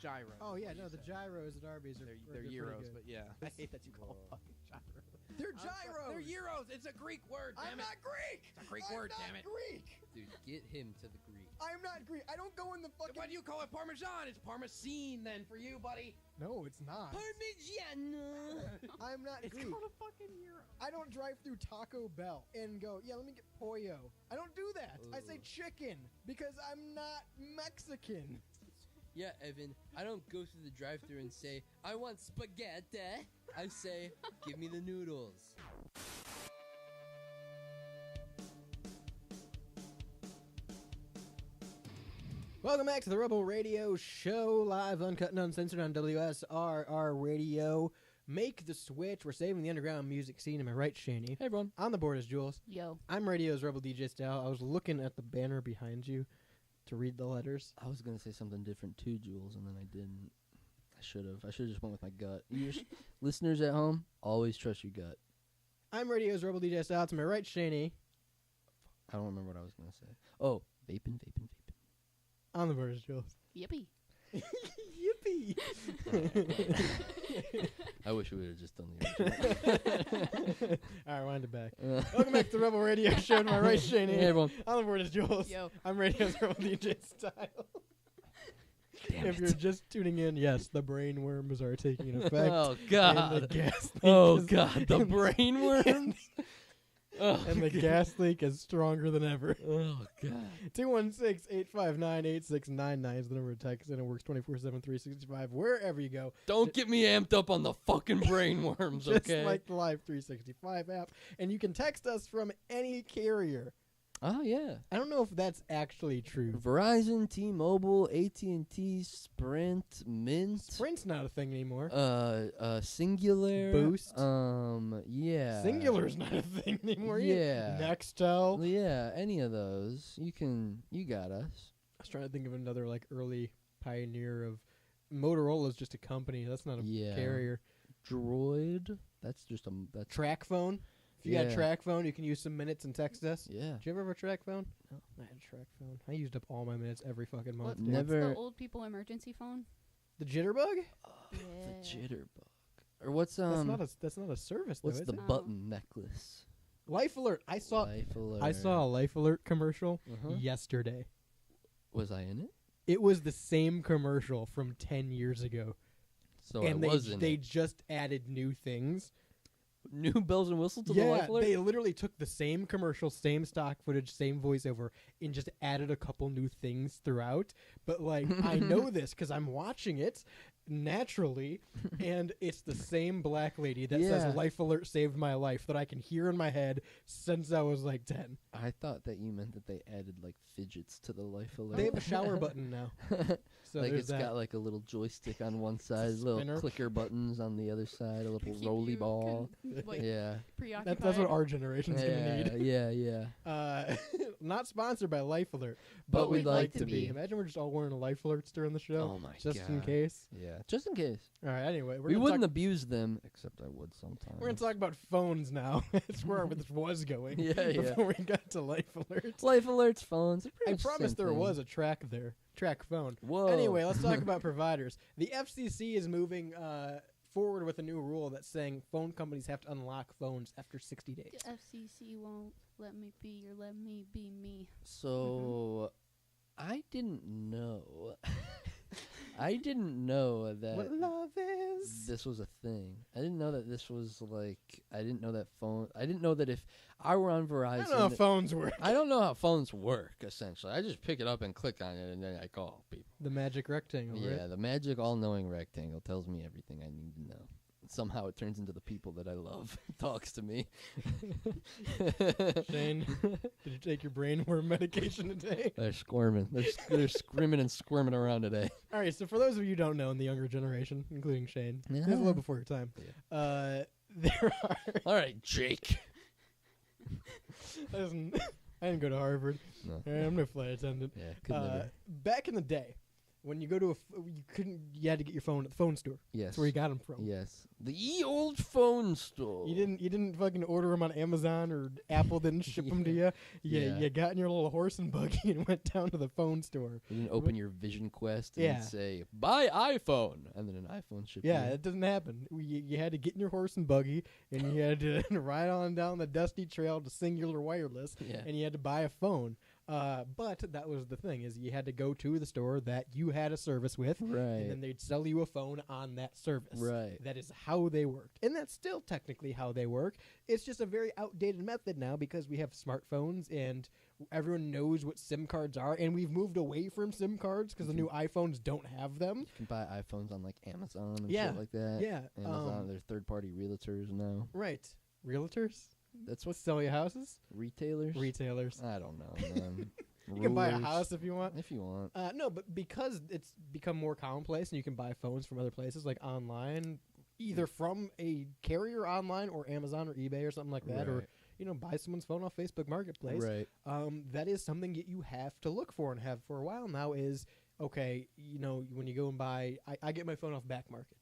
Gyros. Oh yeah, what no, you the said. gyros at Arby's are They're pretty gyros, good. but yeah. I hate that you call them fucking gyros. They're I'm sorry, They're gyros. It's a Greek word, damn I'm it. not Greek. It's a Greek word, damn it. Greek. Dude, get him to the Greek. I'm not Greek. I don't go in the fucking. Why do you call it Parmesan? It's Parmesan then for you, buddy. No, it's not. Parmigiano. I'm not It's Greek. called a fucking gyro. I don't drive through Taco Bell and go, yeah, let me get pollo. I don't do that. I say Ugh. chicken because I'm not Mexican. Yeah, Evan, I don't go through the drive-thru and say, I want spaghetti. I say, give me the noodles. Welcome back to the Rebel Radio Show, live, uncut, and uncensored on WSRR Radio. Make the switch. We're saving the underground music scene. Am I right, Shani? Hey, everyone. On the board is Jules. Yo. I'm Radio's Rebel DJ Style. I was looking at the banner behind you to read the letters. I was going to say something different too, Jules, and then I didn't. I should have. I should have just went with my gut. Listeners at home, always trust your gut. I'm Radio's Rebel DJ Style. To my right, Shani. I don't remember what I was going to say. Oh, vaping. On the board is Jules. Yippee. Yippee! I wish we would have just done the original. All right, wind it back. Welcome back to the Rebel Radio Show. To my right, Shani. Hey, everyone. On the board is Jules. Yo. I'm Radio's Rebel DJ Style. Damn If it. you're just tuning in, yes, the brain worms are taking effect. Oh, And the God. gas leak Oh, is- God. The brain worms. Oh, and the gas leak is stronger than ever. oh, God. 216-859-8699 is the number of text, and it works 24/7, 365, wherever you go. Don't get me amped up on the fucking brain worms, Just okay? like the Live 365 app. And you can text us from any carrier. Oh, yeah. I don't know if that's actually true. Verizon, T-Mobile, AT&T, Sprint, Mint. Sprint's not a thing anymore. Singular. Boost. Yeah. Singular's not a thing anymore. Yeah. Nextel. Yeah, any of those. You got us. I was trying to think of another like early pioneer of Motorola's just a company. That's not a Yeah. carrier. Droid. That's just that's Track phone. If you got a Yeah. track phone, you can use some minutes and text us. yeah. Did you ever have a track phone? No. I had a track phone. I used up all my minutes every fucking month. What, dude. Never- What's the old people emergency phone? The Jitterbug? The Yeah. jitterbug. Or what's That's not a service though. what's is the it? Oh. button necklace? Life Alert? I saw Life Alert. a Life Alert commercial Uh-huh. yesterday. Was I in it? It was the same commercial from 10 years ago, So and I was in they it. just added new things. New bells and whistles to the Yeah, Life Alert? they literally took the same commercial, same stock footage, same voiceover, and just added a couple new things throughout. But like, I know this because I'm watching it naturally, and it's the same black lady that Yeah. says "Life Alert saved my life" that I can hear in my head since I was like 10. I thought that you meant that they added like fidgets to the Life Alert. They have a shower button now, so like there's it's that. got like a little joystick on one side, little Spinner. clicker buttons on the other side, a little Keep rolly you ball. like, Yeah. preoccupied. That's what our generation's Yeah, gonna need. yeah. Not sponsored by Life Alert, But we'd like to be. Imagine we're just all wearing Life Alerts during the show, Oh my just god. in case. Yeah, just in case. All right. Anyway, We gonna wouldn't talk, abuse them, except I would sometimes. we're gonna talk about phones now. That's where this was going. Yeah, yeah. Before we got to Life Alerts. Life Alerts, phones. they're pretty I much the promise same there thing. was a track there, track phone. Whoa. Anyway, let's talk about providers. The FCC is moving forward with a new rule that's saying phone companies have to unlock phones after 60 days. The FCC won't let me be or let me be me. So, I didn't know. I didn't know that What love is. this was a thing. I didn't know that this was like. I didn't know that phone. I didn't know that if I were on Verizon. I don't know how phones work. I don't know how phones work. Essentially, I just pick it up and click on it, and then I call people. The magic rectangle, Yeah, right? the magic all-knowing rectangle tells me everything I need to know. Somehow it turns into the people that I love. Talks to me. Shane, did you take your brainworm medication today? They're squirming. They're screaming and squirming around today. All right, so for those of you who don't know in the younger generation, including Shane, this is a little before your time, there are... All right, Jake. I didn't go to Harvard. No. I'm no flight attendant. Yeah, could never. Back in the day, When you go to you had to get your phone at the phone store. Yes. That's where you got them from. Yes. The ye old phone store. You didn't fucking order them on Amazon, or Apple didn't ship them to you. Yeah. You got in your little horse and buggy and went down to the phone store. You didn't open your Vision Quest and Yeah. say, buy iPhone, and then an iPhone shipped Yeah, you. it doesn't happen. You had to get in your horse and buggy, and you had to ride on down the dusty trail to Singular Wireless, Yeah. and you had to buy a phone. But that was the thing, is you had to go to the store that you had a service with, and Right. then they'd sell you a phone on that service. Right. That is how they worked. And that's still technically how they work. It's just a very outdated method now because we have smartphones and everyone knows what SIM cards are, and we've moved away from SIM cards because the new iPhones don't have them. You can buy iPhones on like Amazon and Yeah. shit like that. Yeah. Amazon, they're third-party realtors now. Right. Realtors? That's what Sell you houses? retailers. Retailers. I don't know, man. You can buy a Rulers. house if you want. if you want. No, but because it's become more commonplace and you can buy phones from other places like online, either from a carrier online or Amazon or eBay or something like that, or Right. buy someone's phone off Facebook Marketplace. Right. That is something that you have to look for and have for a while now. Is okay, when you go and buy, I get my phone off Back Market,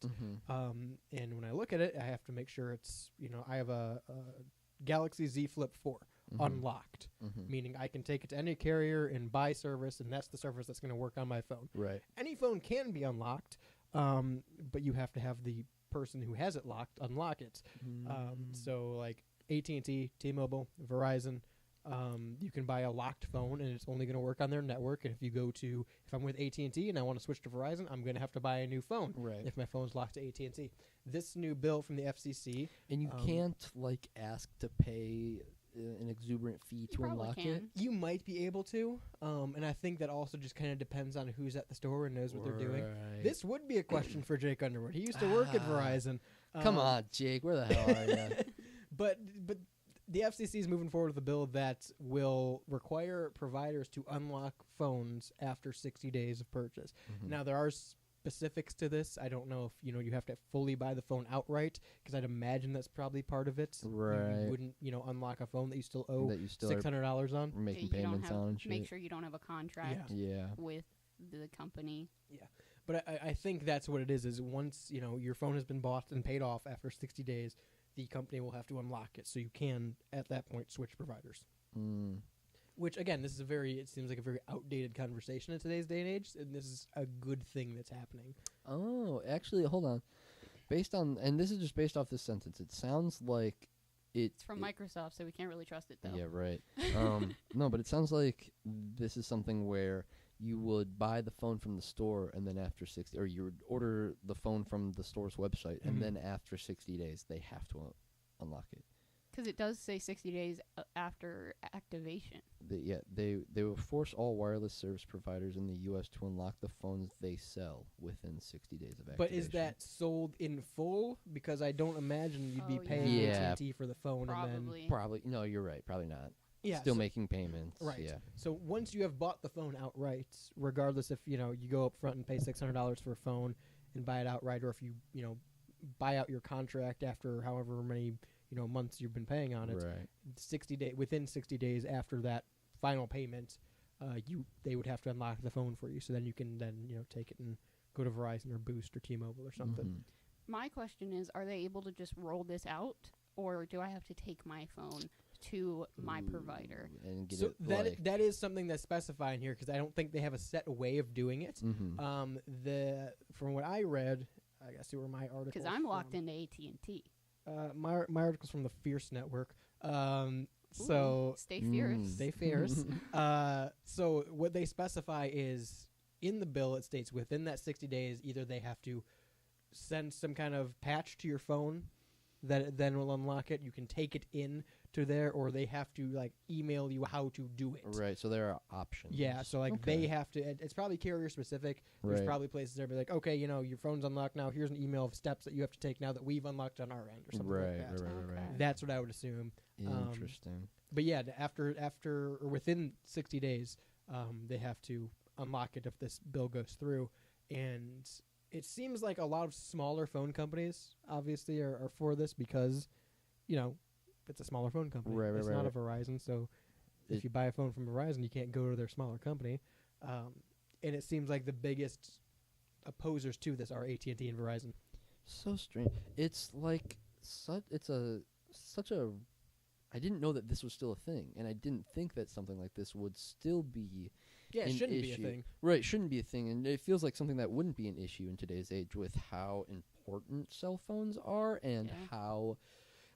and when I look at it, I have to make sure it's I have a Galaxy Z Flip 4 unlocked, meaning I can take it to any carrier and buy service, and that's the service that's going to work on my phone. Right. Any phone can be unlocked, but you have to have the person who has it locked unlock it. So like AT&T, T-Mobile, Verizon, you can buy a locked phone and it's only going to work on their network. And if I'm with AT&T and I want to switch to Verizon, I'm going to have to buy a new phone. Right. If my phone's locked to AT&T. This new bill from the FCC, And you can't like ask to pay an exuberant fee to probably unlock it. can. you might be able to, and I think that also just kind of depends on who's at the store and knows what they're doing. Right. This would be a question for Jake Underwood. He used to work at Verizon. Come on, Jake. Where the hell are you? But the FCC is moving forward with a bill that will require providers to unlock phones after 60 days of purchase. Now, there are specifics to this. I don't know if you have to fully buy the phone outright, because I'd imagine that's probably part of it. Right. You wouldn't unlock a phone that you still owe That you still are $600 on. making You don't payments have- on and shit. Make sure you don't have a contract Yeah. with the company. But I think that's what it is once your phone has been bought and paid off after 60 days, the company will have to unlock it, so you can at that point switch providers. Which again, it seems like a very outdated conversation in today's day and age, and this is a good thing that's happening. Oh, actually, hold on. And this is just based off this sentence. It sounds like It's from Microsoft, so we can't really trust it, though. Yeah, right. No, but it sounds like this is something where you would buy the phone from the store, and then after 60, or you would order the phone from the store's website, and then after 60 days, they have to unlock it. Because it does say 60 days after activation. They will force all wireless service providers in the U.S. to unlock the phones they sell within 60 days of activation. But is that sold in full? Because I don't imagine you'd be Oh, paying yeah. AT&T for the phone. Probably. Probably. No, you're right. Probably not. Yeah, Still so- making payments. Right. Yeah. So once you have bought the phone outright, regardless if you go up front and pay $600 for a phone and buy it outright, or if you buy out your contract after however many months you've been paying on it, Right. within 60 days after that final payment, they would have to unlock the phone for you. So then you can take it and go to Verizon or Boost or T-Mobile or something. My question is, are they able to just roll this out, or do I have to take my phone to my provider? And get So it that like, that is something that's specified here, because I don't think they have a set way of doing it. From what I read, I guess see where my article. Because I'm locked into AT&T. My article's from the Fierce Network. So Stay fierce. stay fierce. So what they specify is in the bill. It states within that 60 days, either they have to send some kind of patch to your phone that it then will unlock it. You can take it in to there, or they have to email you how to do it. Right. So there are options. Yeah, so Okay. they have to. It's probably carrier specific. There's Right. probably places that be like, okay, your phone's unlocked now. Here's an email of steps that you have to take now that we've unlocked on our end, or something Right. like that. Right. Okay. That's what I would assume. Interesting. But yeah, after or within 60 days, they have to unlock it if this bill goes through. And it seems like a lot of smaller phone companies obviously are for this, because it's a smaller phone company. Right, It's right, not right. a Verizon, so if you buy a phone from Verizon, you can't go to their smaller company. and it seems like the biggest opposers to this are AT&T and Verizon. So strange. It's like such a. I didn't know that this was still a thing, and I didn't think that something like this would still be. Yeah, it an shouldn't be a issue. thing. Right, shouldn't be a thing, and it feels like something that wouldn't be an issue in today's age with how important cell phones are and Yeah. how,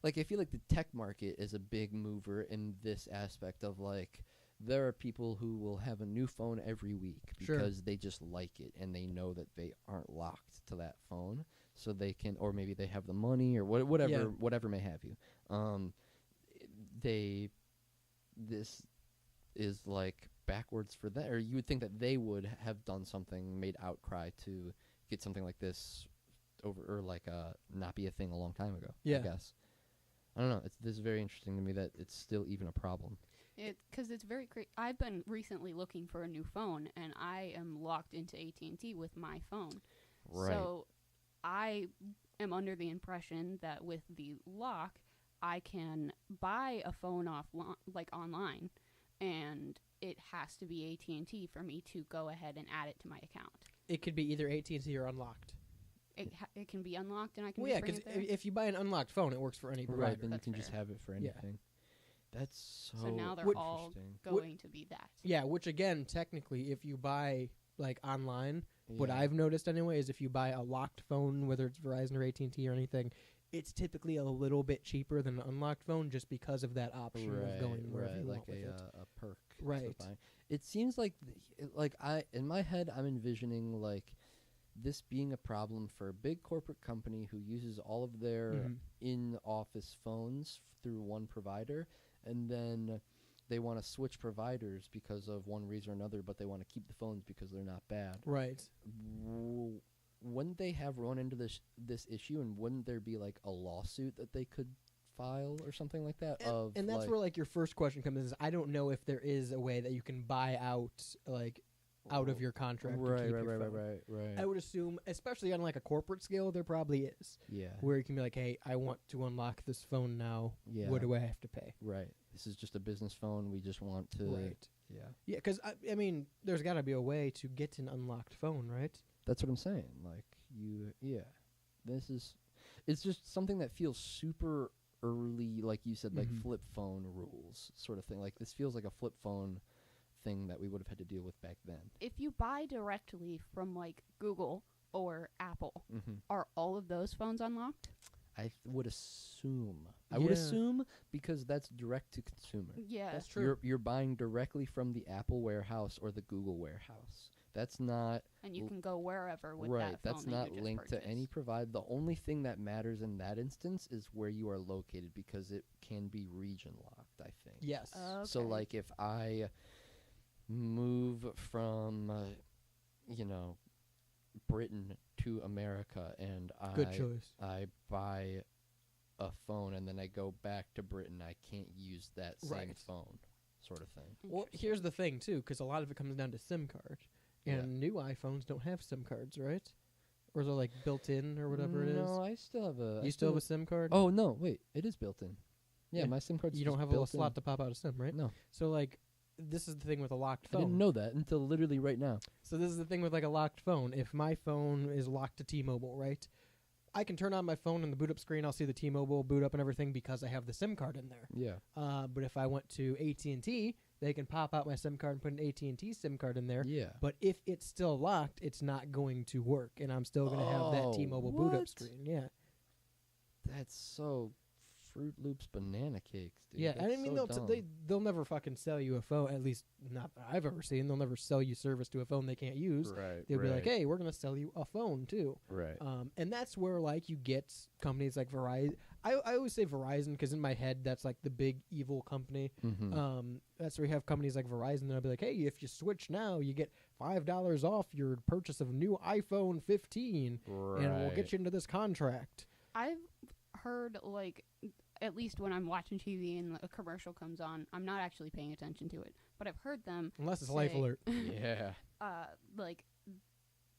like, I feel like the tech market is a big mover in this aspect of, like, there are people who will have a new phone every week Sure. because they just like it and they know that they aren't locked to that phone, so they can, or maybe they have the money or whatever, Yeah. whatever may have you. This is like backwards for that, or you would think that they would have done something, made outcry to get something like this over, or like not be a thing a long time ago. Yeah. I guess. I don't know. This is very interesting to me that it's still even a problem. Because it's very I've been recently looking for a new phone, and I am locked into AT&T with my phone. Right. So I am under the impression that with the lock, I can buy a phone online, and it has to be AT&T for me to go ahead and add it to my account. It could be either AT&T or unlocked. It can be unlocked, and I can Well, yeah, just bring because it there. if you buy an unlocked phone, it works for any provider. Right. Then you That's can just fair. have it for Yeah. anything. That's So now they're Which- all interesting. going to be that. Yeah, which again, technically, if you buy like online, what Yeah. I've noticed anyway is if you buy a locked phone, whether it's Verizon or AT&T or anything, it's typically a little bit cheaper than an unlocked phone just because of that option of going wherever you like want with it. a perk. to Right. buy. It seems like in my head I'm envisioning like this being a problem for a big corporate company who uses all of their Mhm. in-office phones through one provider, and then they want to switch providers because of one reason or another, but they want to keep the phones because they're not bad. Right. Wouldn't they have run into this issue, and wouldn't there be like a lawsuit that they could file or something like that? And that's where like your first question comes in is I don't know if there is a way that you can buy out out of your contract. to right, keep right, your right, phone. right. I would assume, especially on like a corporate scale, there probably is. Yeah. Where you can be like, hey, I want to unlock this phone now. Yeah. What do I have to pay? Right. This is just a business phone. We just want to. Right. Yeah. Yeah, because I mean, there's got to be a way to get an unlocked phone, right? That's what I'm saying. Like yeah. It's just something that feels super early, like you said, like Mhm. flip phone rules sort of thing. Like this feels like a flip phone thing that we would have had to deal with back then. If you buy directly from like Google or Apple, Mm-hmm. are all of those phones unlocked? I would assume. I would Yeah. assume because that's direct to consumer. Yeah. That's true. You're buying directly from the Apple warehouse or the Google warehouse. That's not And you l- can go wherever with right. that phone That's that not you just linked to any purchased. provider. The only thing that matters in that instance is where you are located because it can be region locked, I think. Yes. So Okay. like if I move from Britain to America and Good choice. I buy a phone and then I go back to Britain, I can't use that same Right. phone sort of thing. Well, here's the thing too, because a lot of it comes down to SIM card, and new iPhones don't have SIM cards, right? Or is it like built in or whatever it is? No, I still have a. You still have a SIM card? Oh no, wait, it is built in. Yeah, Yeah. my SIM card. you don't have a little slot to pop out a SIM, right? No, So like, this is the thing with a locked I phone. didn't know that until literally right now. So this is the thing with like a locked phone. If my phone is locked to T-Mobile, right? I can turn on my phone and the boot up screen. I'll see the T-Mobile boot up and everything because I have the SIM card in there. Yeah, But if I went to AT&T, they can pop out my SIM card and put an AT&T SIM card in there. yeah. But if it's still locked, it's not going to work, and I'm still going to have that Oh, T-Mobile boot up what? screen. Yeah, That's so Fruit Loops banana cakes, dude. yeah. That's And I mean, so dumb. they'll never fucking sell you a phone. At least not that I've ever seen. They'll never sell you service to a phone they can't use. Right. They'll be like, hey, we're going to sell you a phone too. Right. And that's where like you get companies like Verizon. I always say Verizon because in my head that's like the big evil company. Mm-hmm. That's where you have companies like Verizon that'll be like, hey, if you switch now, you get $5 off your purchase of a new iPhone 15, and we'll get you into this contract. I've heard like at least when I'm watching TV and a commercial comes on, I'm not actually paying attention to it, but I've heard them Unless it's Life say, Alert. Yeah. like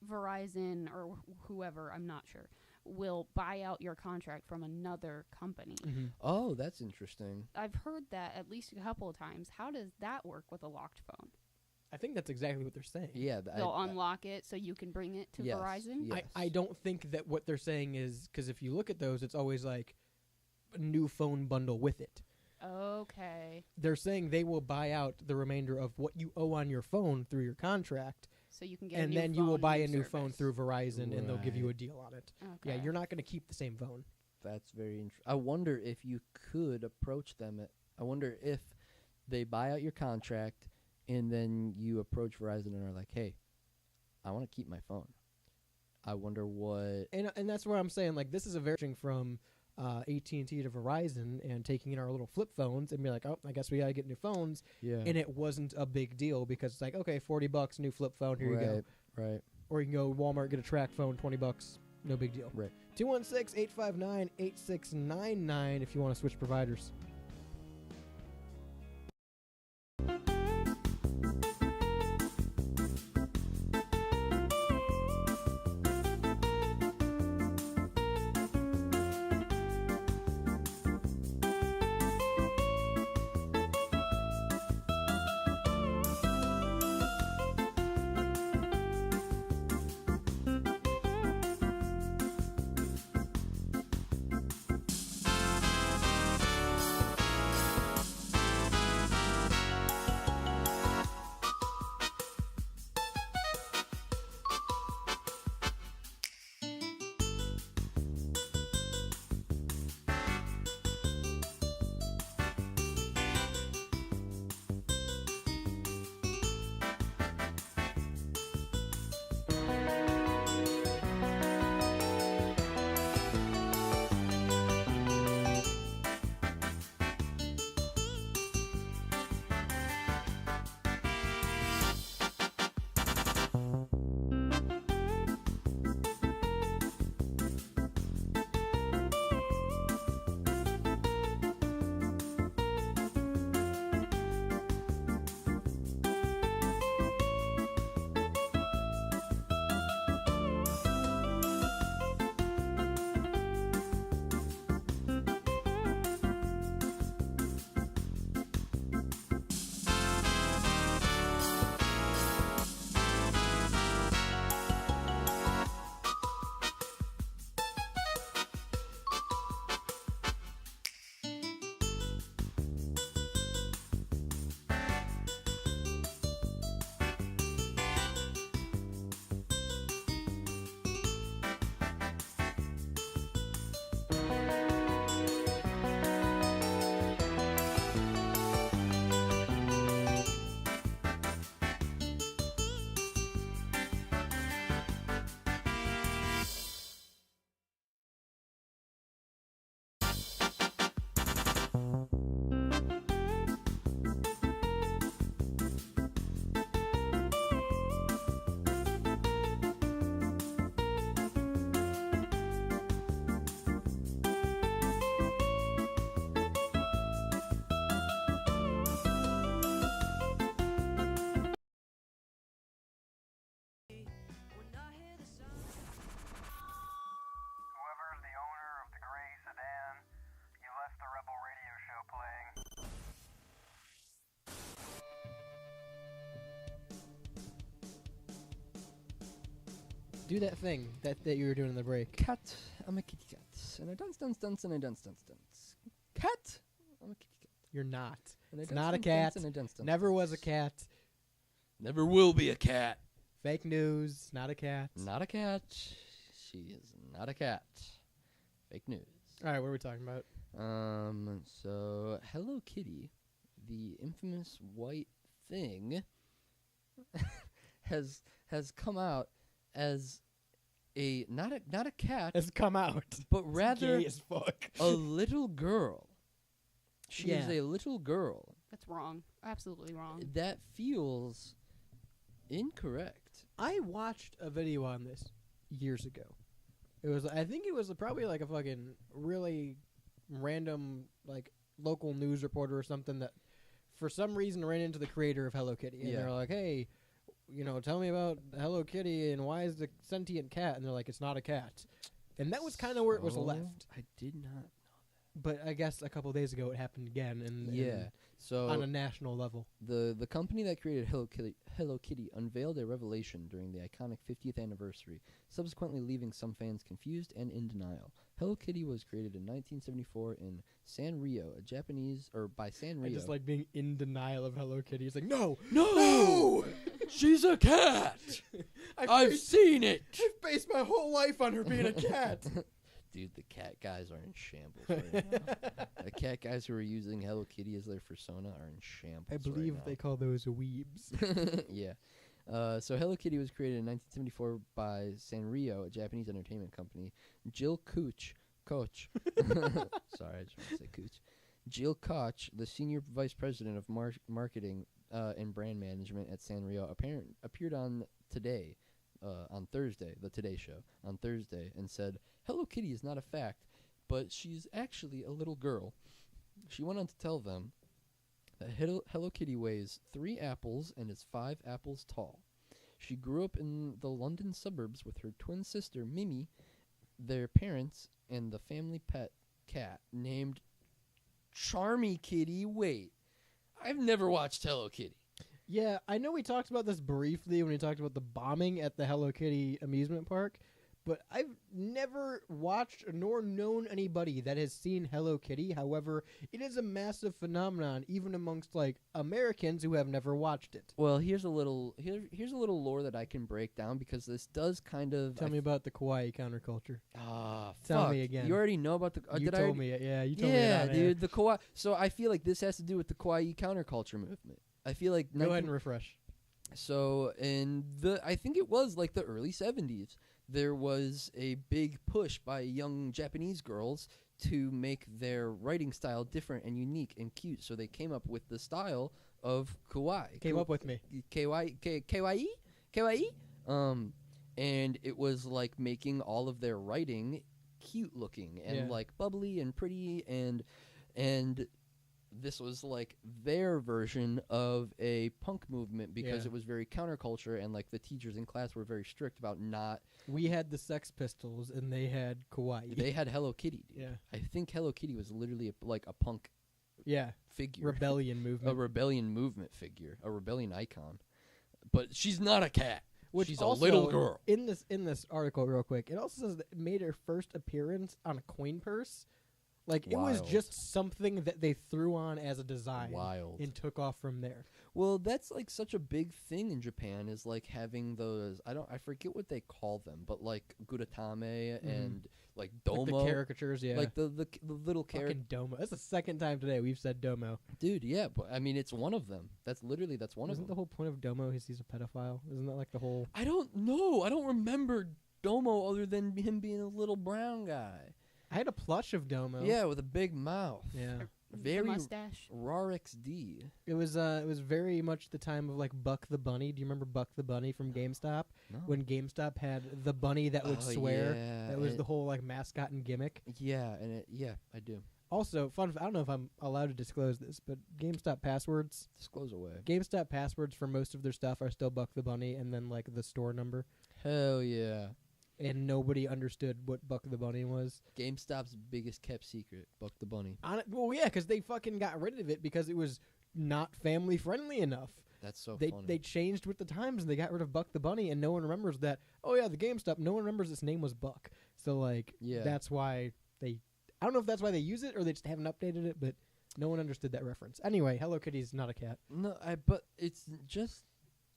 Verizon or whoever, I'm not sure, will buy out your contract from another company. Mm-hmm. Oh, that's interesting. I've heard that at least a couple of times. How does that work with a locked phone? I think that's exactly what they're saying. Yeah, They'll unlock it so you can bring it to yes, Verizon. yes. I don't think that what they're saying is because if you look at those, it's always like a new phone bundle with it. Okay. They're saying they will buy out the remainder of what you owe on your phone through your contract, So you can get a and new then you will phone, buy a new phone service. through Verizon, and they'll give you a Right. deal on it. Okay. Yeah, you're not going to keep the same phone. That's very interesting. I wonder if you could approach them. I wonder if they buy out your contract and then you approach Verizon and are like, "Hey, I want to keep my phone." I wonder what. And that's where I'm saying, like, this is a version from AT&T to Verizon and taking in our little flip phones and be like, oh, I guess we got to get new phones. Yeah. And it wasn't a big deal because it's like, okay, $40, new flip phone, here you go. Right. Or you can go Walmart, get a track phone, $20, no big deal. Right. 216-859-8699 if you want to switch providers. Whoever's the owner of the gray sedan, you left the Rebel Radio Show playing. Do that thing that you were doing in the break. Cat. I'm a kitty cat. And I dance, and I dance. Cat. I'm a kitty cat. You're not. And I It's not a cat. And I dance. Never was a cat. Never will be a cat. Fake news. Not a cat. Not a cat. She is not a cat. Fake news. All right, what are we talking about? So Hello Kitty, the infamous white thing, has come out as a not a cat, Has come out. but rather Gay as fuck. a little girl. She is Yeah. a little girl. That's wrong. Absolutely wrong. That feels incorrect. I watched a video on this years ago. I think it was probably like a fucking really random like local news reporter or something that for some reason ran into the creator of Hello Kitty and Yeah. they're like, "Hey, tell me about Hello Kitty and why is the sentient cat?" And they're like, "It's not a cat." And that was kind of where it was So, left. I did not. But I guess a couple days ago it happened again and Yeah. So on a national level. the company that created Hello Kitty unveiled a revelation during the iconic 50th anniversary, subsequently leaving some fans confused and in denial. Hello Kitty was created in 1974 in Sanrio, by Sanrio. I just like being in denial of Hello Kitty. It's like, no, No! She's a cat! I've seen it! I've based my whole life on her being a cat. Dude, the cat guys are in shambles right now. The cat guys who are using Hello Kitty as their persona are in shambles. I believe right they call those weebs. yeah. So Hello Kitty was created in 1974 by Sanrio, a Japanese entertainment company. Jill Koch. Sorry, I just want to say Koch. Jill Koch, the senior vice president of marketing and brand management at Sanrio, appeared on Thursday, the Today Show, on Thursday, and said, Hello Kitty is not a fact, but she's actually a little girl. She went on to tell them that Hello Kitty weighs 3 apples and is 5 apples tall. She grew up in the London suburbs with her twin sister, Mimi, their parents, and the family pet cat named Charmy Kitty. Wait, I've never watched Hello Kitty. Yeah, I know we talked about this briefly when we talked about the bombing at the Hello Kitty amusement park, but I've never watched nor known anybody that has seen Hello Kitty. However, it is a massive phenomenon, even amongst like Americans who have never watched it. Well, here's a little lore that I can break down because this does kind of Tell me about the kawaii counterculture. Tell me again. You already know about the. You told me it. Yeah, you told me it. Yeah, on air. dude, the kawaii. So I feel like this has to do with the kawaii counterculture movement. I feel like Go ahead and refresh. So I think it was like the early 70s. There was a big push by young Japanese girls to make their writing style different and unique and cute. So they came up with the style of kawaii. Came up with me. Kawaii? And it was like making all of their writing cute looking and like bubbly and pretty and this was like their version of a punk movement because it was very counterculture and like the teachers in class were very strict about not. We had the Sex Pistols and they had kawaii. They had Hello Kitty. Dude. Yeah. I think Hello Kitty was literally like a punk figure. Rebellion movement. A rebellion movement figure. A rebellion icon. But she's not a cat. She's also, a little girl. In this article, real quick, it also says that it made her first appearance on a coin purse. Like, it was just something that they threw on as a design. Wild. And took off from there. Well, that's like such a big thing in Japan is like having those, I forget what they call them, but like Guratame and like Domo. Like the caricatures, yeah. Like the little Fucking Domo. That's the second time today we've said Domo. Dude, yeah, but I mean, it's one of them. That's one of them. Isn't the whole point of Domo is he's a pedophile? Isn't that like the whole... I don't know. I don't remember Domo other than him being a little brown guy. I had a plush of Domo. Yeah, with a big mouth. Yeah. Very mustache. Raw XD. It was very much the time of like Buck the Bunny. Do you remember Buck the Bunny from GameStop? No. When GameStop had the bunny that would swear. Yeah, that was the whole like mascot and gimmick. Yeah, and I do. Also, I don't know if I'm allowed to disclose this, but GameStop passwords. Disclose away. GameStop passwords for most of their stuff are still Buck the Bunny and then like the store number. Hell yeah. And nobody understood what Buck the Bunny was. GameStop's biggest kept secret, Buck the Bunny. Well, yeah, because they fucking got rid of it because it was not family friendly enough. That's so funny. funny. They changed with the times and they got rid of Buck the Bunny, and no one remembers that. Oh yeah, the GameStop. No one remembers its name was Buck. So like, that's why they. I don't know if that's why they use it or they just haven't updated it, but no one understood that reference. Anyway, Hello Kitty's not a cat. No, but it's just.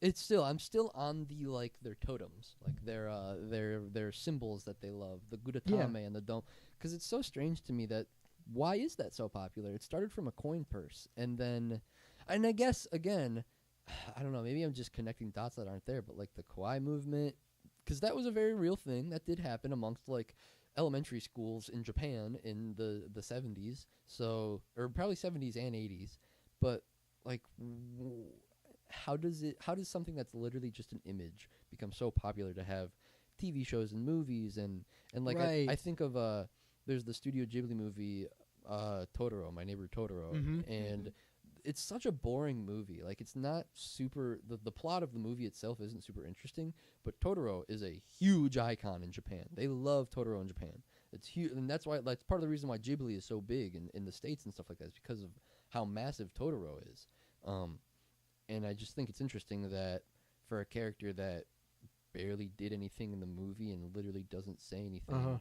It's still, I'm still on the like their totems, like their symbols that they love, the Guratame and the dome, because it's so strange to me that why is that so popular? It started from a coin purse, and I guess again, I don't know, maybe I'm just connecting dots that aren't there, but like the kawaii movement, because that was a very real thing that did happen amongst like elementary schools in Japan in the 70s, so or probably 70s and 80s, but like. How does something that's literally just an image become so popular to have TV shows and movies and like I think of there's the Studio Ghibli movie Totoro, My Neighbor Totoro, and it's such a boring movie. Like it's not super the plot of the movie itself isn't super interesting, but Totoro is a huge icon in Japan. They love Totoro in Japan. It's huge, and that's part of the reason why Ghibli is so big in the States and stuff like that is because of how massive Totoro is. And I just think it's interesting that for a character that barely did anything in the movie and literally doesn't say anything,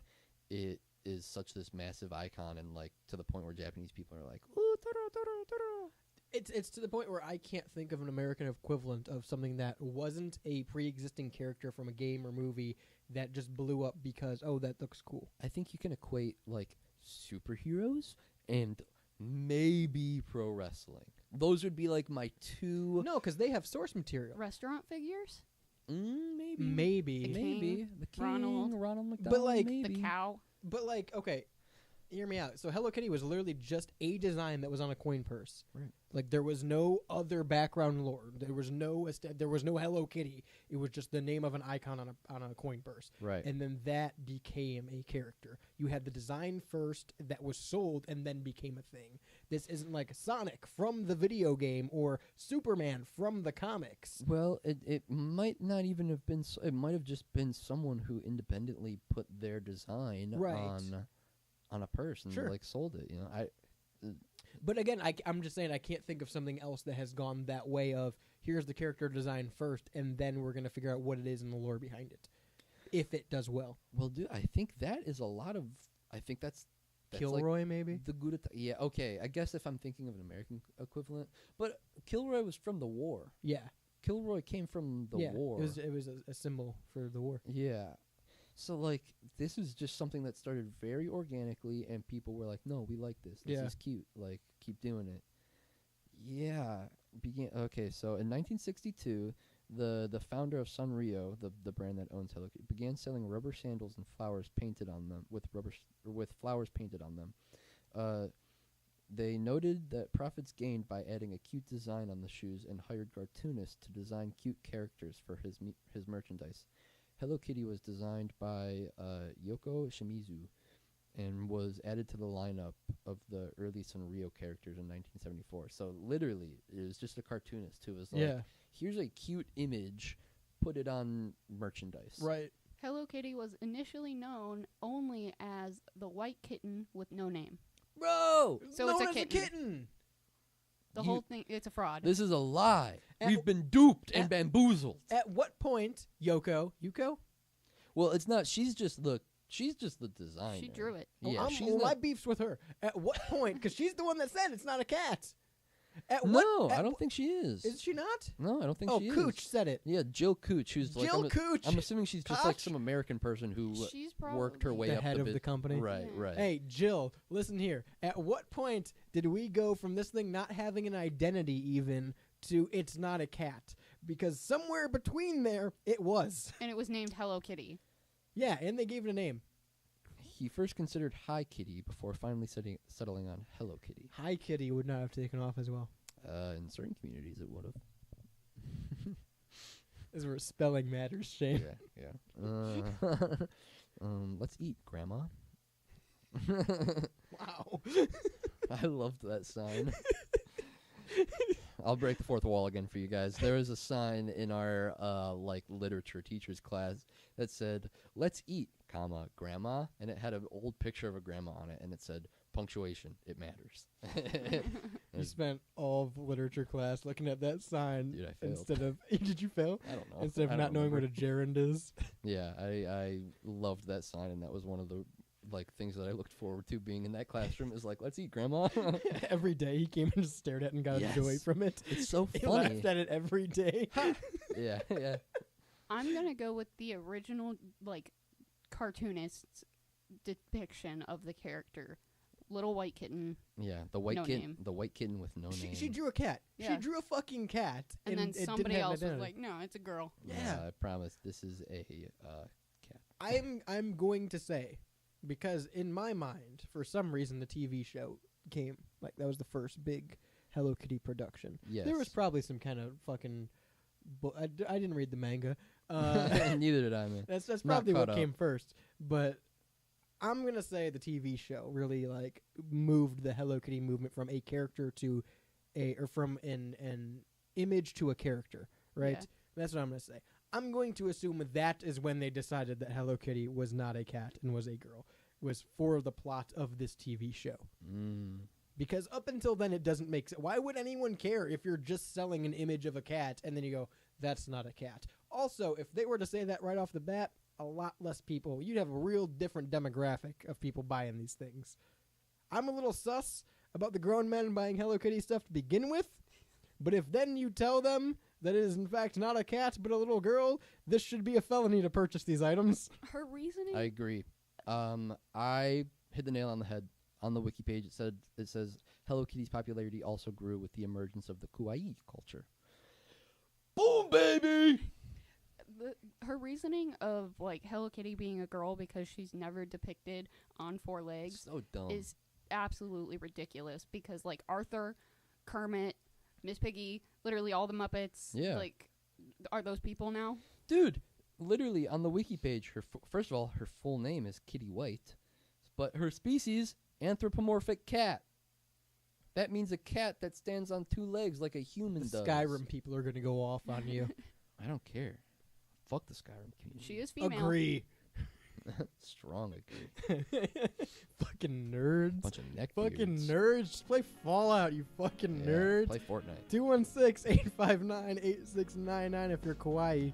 it is such this massive icon, and like to the point where Japanese people are like, "Ooh, Totoro, Totoro, Totoro." It's to the point where I can't think of an American equivalent of something that wasn't a pre-existing character from a game or movie that just blew up because that looks cool. I think you can equate like superheroes and maybe pro wrestling. Those would be like my two. No, because they have source material. Restaurant figures? Maybe. Maybe the King, Ronald McDonald, But, like, maybe. The cow? But like, okay, hear me out. So Hello Kitty was literally just a design that was on a coin purse. Right. Like there was no other background lore. There was no Hello Kitty. It was just the name of an icon on a coin purse. Right. And then that became a character. You had the design first that was sold and then became a thing. This isn't like Sonic from the video game or Superman from the comics. Well, it might not even have been. It might have just been someone who independently put their design on a purse and Sure. like sold it. You know, But again, I'm just saying I can't think of something else that has gone that way of here's the character design first and then we're going to figure out what it is and the lore behind it. If it does well. Well, dude, I think that is a lot of. I think that's Kilroy, like maybe? the Gudetama. Yeah, okay. I guess if I'm thinking of an American equivalent, but Kilroy was from the war. Yeah. Kilroy came from the war. It was a symbol for the war. Yeah. So, like, this is just something that started very organically, and people were like, no, we like this. This Yeah. is cute. Like, keep doing it. Yeah. Okay, so in 1962, the founder of Sanrio, the brand that owns Hello Kitty, began selling rubber sandals and flowers painted on them, with flowers painted on them. They noted that profits gained by adding a cute design on the shoes and hired cartoonists to design cute characters for his merchandise. Hello Kitty was designed by Yoko Shimizu and was added to the lineup of the early Sanrio characters in 1974. So literally, it was just a cartoonist who was like, here's a cute image, put it on merchandise. Right. Hello Kitty was initially known only as the white kitten with no name. Bro! So known it's a as kitten. The whole thing, it's a fraud. This is a lie. At- We've been duped and at- bamboozled. At what point, Yuko? Well, it's not. She's just the designer. She drew it. Yeah, she's my not. beef's with her. At what point? Because she's the one that said it's not a cat. At No, what? I don't think she is. Is she not? No, I don't think Oh, she is. Cooch said it. Yeah, Jill Cooch, who's like Jill Cooch. I'm assuming she's just like Koch? some American person who She's worked her probably way The up head the of bit. the company. Right, Yeah. right. Hey, Jill, listen here. At what point did we go from this thing not having an identity even to it's not a cat? Because somewhere between there, it was. And it was named Hello Kitty. Yeah, and they gave it a name. He first considered Hi Kitty before finally settling on Hello Kitty. Hi Kitty would not have taken off as well. In certain communities, it would have. This is where spelling matters, Shane. Yeah. Let's eat, Grandma. Wow. I loved that sign. I'll break the fourth wall again for you guys. There was a sign in our like literature teacher's class that said, "Let's eat, comma, Grandma," and it had an old picture of a grandma on it, and it said, "Punctuation, it matters." You spent all of literature class looking at that sign Dude, I failed. instead of did you fail? I don't know. Instead of I not don't knowing what a remember. gerund is. Yeah, I loved that sign, and that was one of the like things that I looked forward to being in that classroom. Is like, let's eat, Grandma. Every day he came and just stared at it and got a joy Yes. from it. It's so He funny. laughed at it every day. Yeah, yeah. I'm going to go with the original, like, cartoonist's depiction of the character. Little white kitten. Yeah, the white No kitten, name. the white kitten with no name. She drew a cat. She Yeah. drew a fucking cat. And then it didn't somebody have an else was identity. like, no, it's a girl. Yeah. I promise this is a cat. I'm going to say, because in my mind, for some reason, the TV show came like that was the first big Hello Kitty production. Yes. There was probably some kind of fucking. I didn't read the manga. Uh, Neither did I, man. that's Not probably what caught came first. But I'm gonna say the TV show really like moved the Hello Kitty movement from a character to from an image to a character. Right. Yeah. That's what I'm gonna say. I'm going to assume that is when they decided that Hello Kitty was not a cat and was a girl. Was for the plot of this TV show. Because up until then, it doesn't make sense. Why would anyone care if you're just selling an image of a cat and then you go, that's not a cat? Also, if they were to say that right off the bat, a lot less people. You'd have a real different demographic of people buying these things. I'm a little sus about the grown men buying Hello Kitty stuff to begin with, but if then you tell them that it is in fact not a cat but a little girl, this should be a felony to purchase these items. Her reasoning. I agree. I hit the nail on the head. On the wiki page, it says Hello Kitty's popularity also grew with the emergence of the kawaii culture. Boom, baby! Her reasoning of like Hello Kitty being a girl because she's never depicted on 4 legs So dumb. is absolutely ridiculous. Because like Arthur, Kermit, Miss Piggy, literally all the Muppets, Yeah. like, are those people now? Dude, literally on the wiki page, first of all, her full name is Kitty White, but her species, anthropomorphic cat. That means a cat that stands on 2 legs like a human The does. Skyrim people are going to go off on you. I don't care. Fuck the Skyrim community. She is female. Agree. Strong agree. Fucking nerds. Bunch of neck Fucking beards. nerds. Just play Fallout, you fucking Yeah, nerds. Play Fortnite. 216-859-8699 if you're kawaii.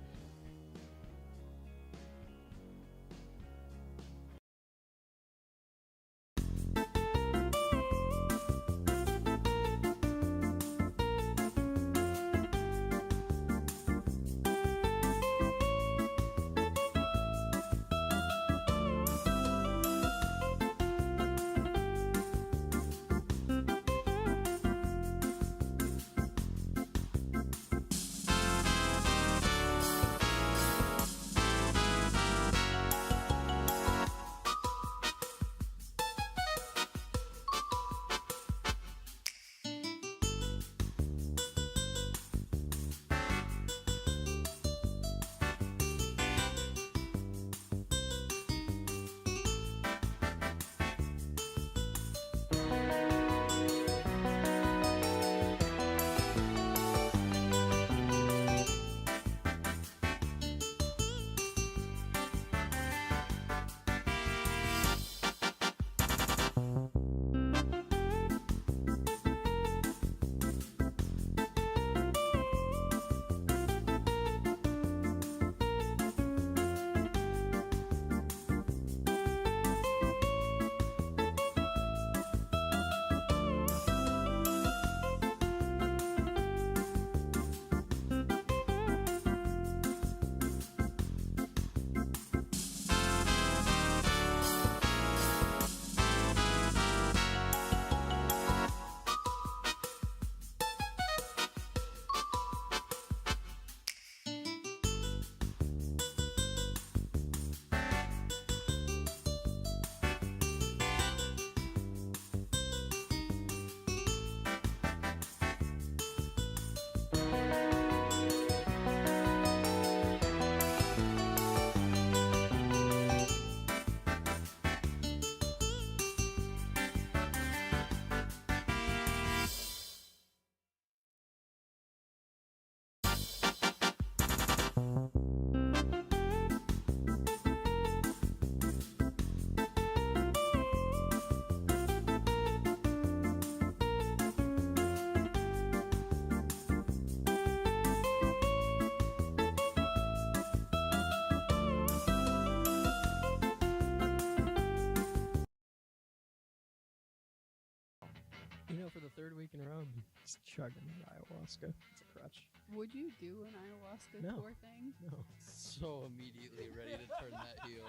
You know, for the 3rd week in a row, I'm just chugging ayahuasca. It's a crutch. Would you do an ayahuasca No. tour thing? No. So immediately ready to turn that heel.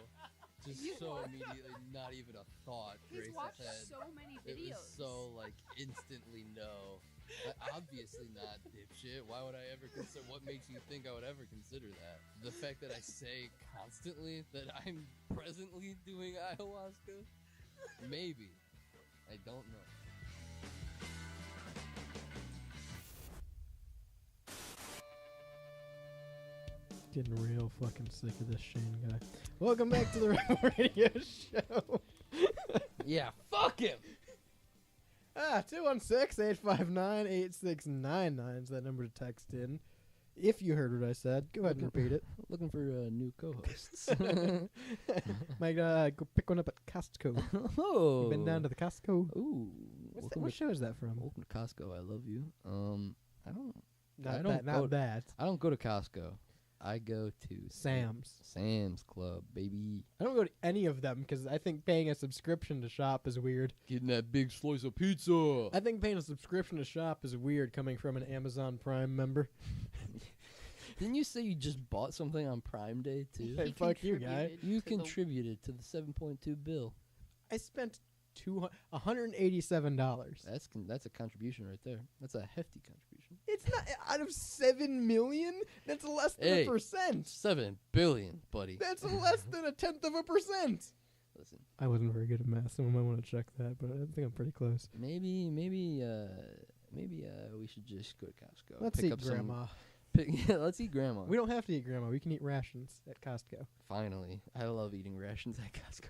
Just You so are- immediately, not even a thought. He's Grace's watched head. so many It videos. was so like instantly no. Obviously not, dipshit. Why would I ever consider? What makes you think I would ever consider that? The fact that I say constantly that I'm presently doing ayahuasca? Maybe. I don't know. Getting real fucking sick of this Shane guy. Welcome back to the Rebel Radio Show. Yeah, fuck him. 216-859-8699 is that number to text in. If you heard what I said, go ahead and repeat it. Looking for new co-hosts. Might go pick one up at Costco. Oh, You been down to the Costco? Ooh, What show is that from? welcome to Costco. I love you. I don't. Not don't that. go- Not that. I don't go to Costco. I go to Sam's. Sam's Club, baby. I don't go to any of them because I think paying a subscription to shop is weird. Getting that big slice of pizza. I think paying a subscription to shop is weird coming from an Amazon Prime member. Didn't you say you just bought something on Prime Day too? Hey, He fuck you, guy. contributed You to the- contributed to the 7.2 bill. I spent $187. That's a contribution right there. That's a hefty contribution. It's not out of 7 million. That's less than Hey. a percent. 7 billion, buddy. That's less than 1/10%. Listen, I wasn't very good at math. Someone might want to check that, but I think I'm pretty close. maybe we should just go to Costco. Let's pick eat up some- Grandma. Yeah, let's eat grandma. We don't have to eat Grandma. We can eat rations at Costco. Finally, I love eating rations at Costco.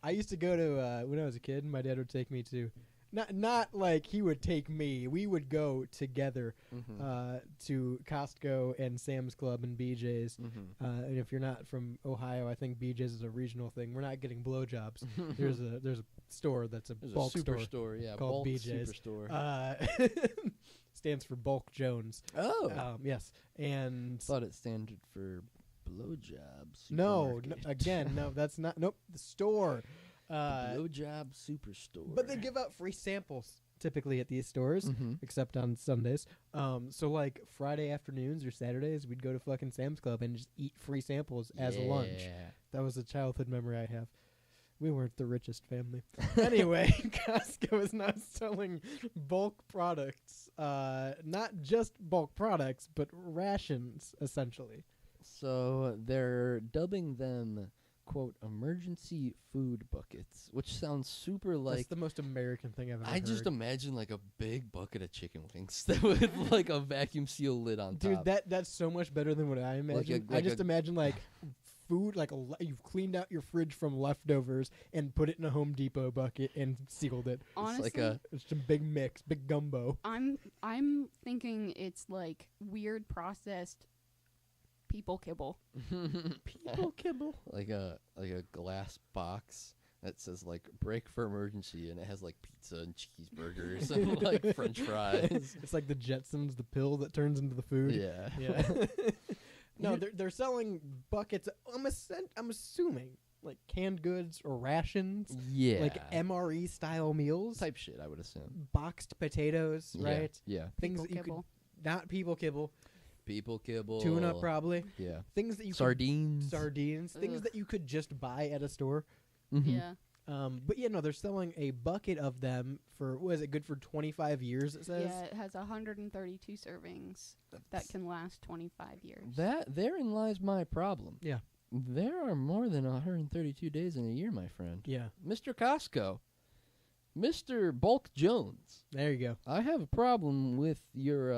I used to go to when I was a kid. My dad would take me to, not like he would take me. We would go together to Costco and Sam's Club and BJ's. And if you're not from Ohio, I think BJ's is a regional thing. We're not getting blowjobs. there's a store that's a There's bulk a store. superstore, yeah, called bulk BJ's. superstore. Stands for Bulk Jones. Oh, Yes, and thought it standard for blowjob. no, supermarket. again, no, that's not. Nope, the store. The blowjob superstore. But they give out free samples typically at these stores, Mhm. except on Sundays. So like Friday afternoons or Saturdays, we'd go to fucking Sam's Club and just eat free samples as a lunch. Yeah. That was a childhood memory I have. We weren't the richest family. Anyway, Costco is now selling bulk products. Not just bulk products, but rations, essentially. So they're dubbing them, quote, emergency food buckets, which sounds super That's like. the most American thing I've ever I heard. just imagine like a big bucket of chicken wings with like a vacuum seal lid on Dude, top. that's so much better than what I imagine. I like just a- imagine like food, like you've cleaned out your fridge from leftovers and put it in a Home Depot bucket and sealed it. Honestly, like a It's just a big mix, big gumbo. I'm thinking it's like weird processed people kibble. People kibble. like a glass box that says like break for emergency, and it has like pizza and cheeseburgers and like French fries. It's like the Jetsons, the pill that turns into the food. Yeah. Yeah. No, they're selling buckets. I'm assuming like canned goods or rations, Yeah. like MRE style meals, type shit, I would assume. boxed potatoes, Yeah, right? Yeah. Things People that you kibble. could not people kibble, People kibble. tuna probably. Yeah. Things that you Sardines. sardines, things Ugh. that you could just buy at a store. Mhm. Yeah. But yeah, no, they're selling a bucket of them for what is it good for 25 years? It says. Yeah, it has 132 servings that can last 25 years. Therein lies my problem. Yeah. There are more than 132 days in a year, my friend. Yeah, Mr. Costco, Mr. Bulk Jones, there you go. I have a problem with your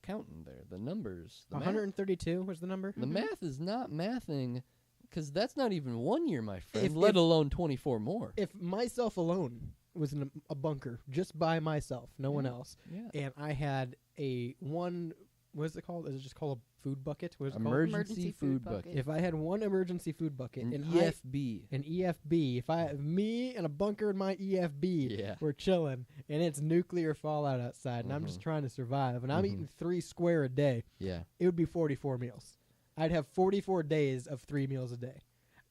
counting there. The numbers. The 132 was the number. The math is not mathing, because that's not even 1 year, my friend, If- let if- alone 24 more. If myself alone was in a bunker, just by myself, no one Yeah. else, Yeah. and I had a one, what is it called? Is it just called a food bucket? What is it called? Emergency food bucket. If I had one emergency food bucket, An and EFB. an EFB, if I me and a bunker in my EFB, Yeah. we're chilling, and it's nuclear fallout outside, and I'm just Mhm. trying to survive, and I'm Mhm. eating 3 square a day, Yeah. it would be 44 meals. I'd have 44 days of 3 meals a day.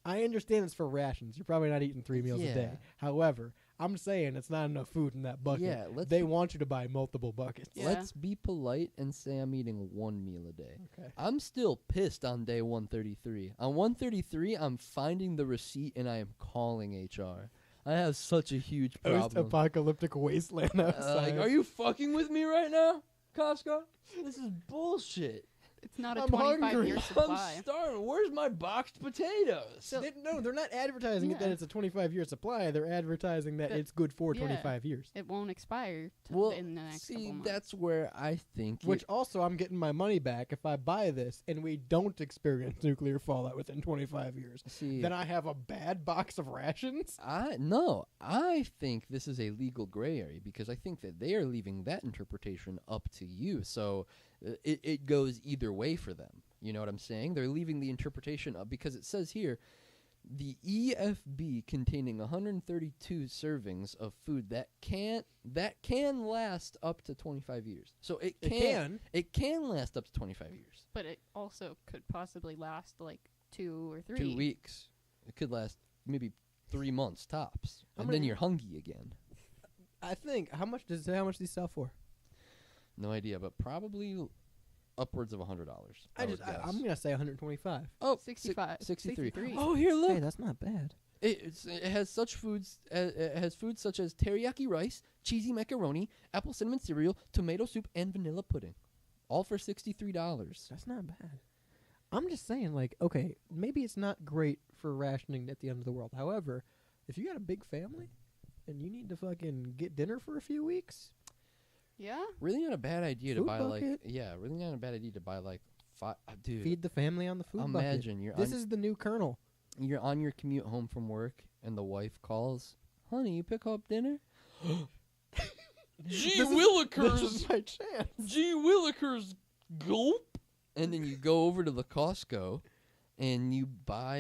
I understand it's for rations. You're probably not eating 3 meals a day. Yeah. However, I'm saying it's not enough food in that bucket. Yeah, let's They be- want you to buy multiple buckets. Yeah. Let's be polite and say I'm eating 1 meal a day. Okay. I'm still pissed on day 133. On 133, I'm finding the receipt and I am calling HR. I have such a huge problem. Post-apocalyptic wasteland outside. Like, are you fucking with me right now, Costco? This is bullshit. It's not a I'm 25 hungry. year I'm supply. starving. Where's my boxed potatoes? They're not advertising it that Yeah. it's a 25-year supply. They're advertising that But- it's good for yeah. 25 years. It won't expire well, in the next couple see, months. that's where I think Which also, I'm getting my money back if I buy this and we don't experience nuclear fallout within 25 years. see, Then I have a bad box of rations? I think this is a legal gray area because I think that they are leaving that interpretation up to you. So it goes either way for them. You know what I'm saying? They're leaving the interpretation up because it says here, the EFB containing 132 servings of food that can last up to 25 years. So it can last up to 25 years. But it also could possibly last like 2 or 3. 2 weeks. It could last maybe 3 months tops, How and many- then you're hungry again. I think how much these sell for? No idea, but probably upwards of $100. I'm gonna say 125. Oh, 65. 63. 63. Oh, here, look. Hey, that's not bad. It has such foods. It has foods such as teriyaki rice, cheesy macaroni, apple cinnamon cereal, tomato soup, and vanilla pudding, all for $63. That's not bad. I'm just saying, like, okay, maybe it's not great for rationing at the end of the world. However, if you got a big family and you need to fucking get dinner for a few weeks, Yeah. Really not a bad idea to Food buy bucket. really not a bad idea to buy like 5. Dude, feed the family on the food bucket. imagine This is the new Colonel. you're on your commute home from work and the wife calls, "Honey, you pick up dinner?" Gee This is my chance. Gee Willikers, gulp. And then you go over to the Costco and you buy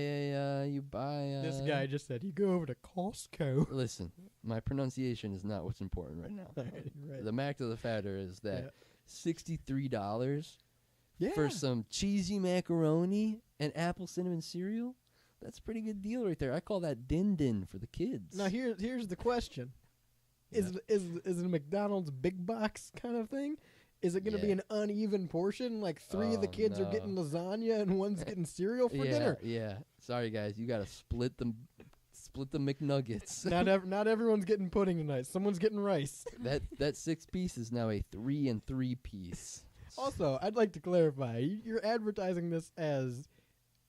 This guy just said, you go over to Costco. Listen, my pronunciation is not what's important right now. Right. The max of the fatter is that $63 Yeah. for some cheesy macaroni and apple cinnamon cereal. That's a pretty good deal right there. I call that din for the kids. Now here's the question: Is it a McDonald's big box kind of thing? Is it going to be Yeah. an uneven portion? Like 3 of the Oh, kids are no. getting lasagna and one's getting cereal for dinner. Yeah. Sorry guys, you got to split the McNuggets. Not everyone's getting pudding tonight. Someone's getting rice. that 6 piece is now a 3 and 3 piece. Also, I'd like to clarify: you're advertising this as,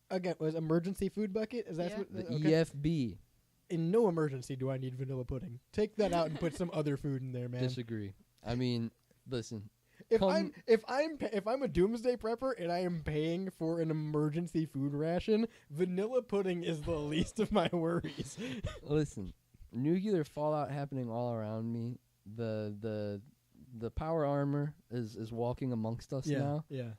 again, was emergency food bucket? Is that Yeah. what? The okay. EFB. In no emergency do I need vanilla pudding. Take that out and put some other food in there, man. Disagree. I mean, listen. If I'm a doomsday prepper and I am paying for an emergency food ration, vanilla pudding is the least of my worries. Listen, nuclear fallout happening all around me. The power armor is walking amongst us now. Yeah.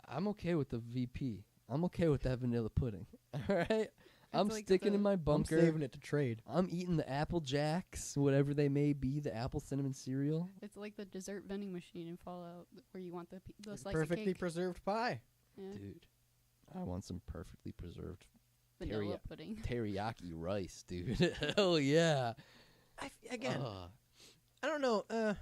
I'm okay with the VP. I'm okay with that vanilla pudding. All right? I'm like sticking in the- my I'm bunker. saving it to trade. I'm eating the Apple Jacks, whatever they may be, the apple cinnamon cereal. It's like the dessert vending machine in Fallout where you want the slice Perfectly of cake. preserved pie. Yeah. Dude, I want some perfectly preserved Vanilla pudding. teriyaki rice, dude. Hell yeah. Again, Ugh. I don't know.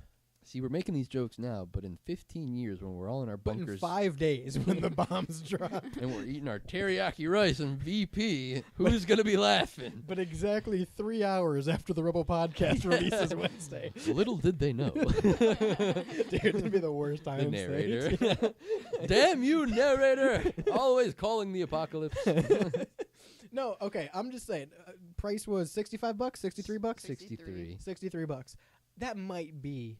See, we're making these jokes now, but in 15 years, when we're all in our But in bunkers 5 days when the bombs drop. and we're eating our teriyaki rice and VP, who's going to be laughing? But exactly 3 hours after the Rebel podcast releases Wednesday. Little did they know. Dude, it'd be the worst time. The narrator. Damn you, narrator! Always calling the apocalypse. No, okay. I'm just saying. Price was $65, $63. 63. $63. That might be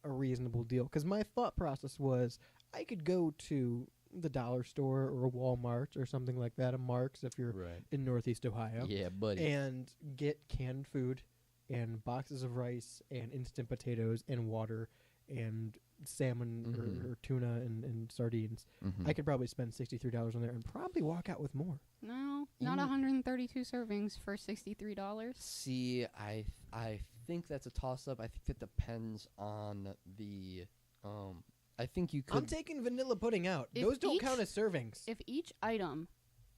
a reasonable deal because my thought process was I could go to the dollar store or a Walmart or something like that, a Mark's if you're Right. in Northeast Ohio, Yeah, buddy. and get canned food and boxes of rice and instant potatoes and water and salmon Mhm. or tuna and sardines. Mhm. I could probably spend $63 on there and probably walk out with more. No, not You- 132 servings for $63. See, I think that's a toss-up. I think that depends on the. I think you could. I'm taking vanilla pudding out. If Those don't each- count as servings. If each item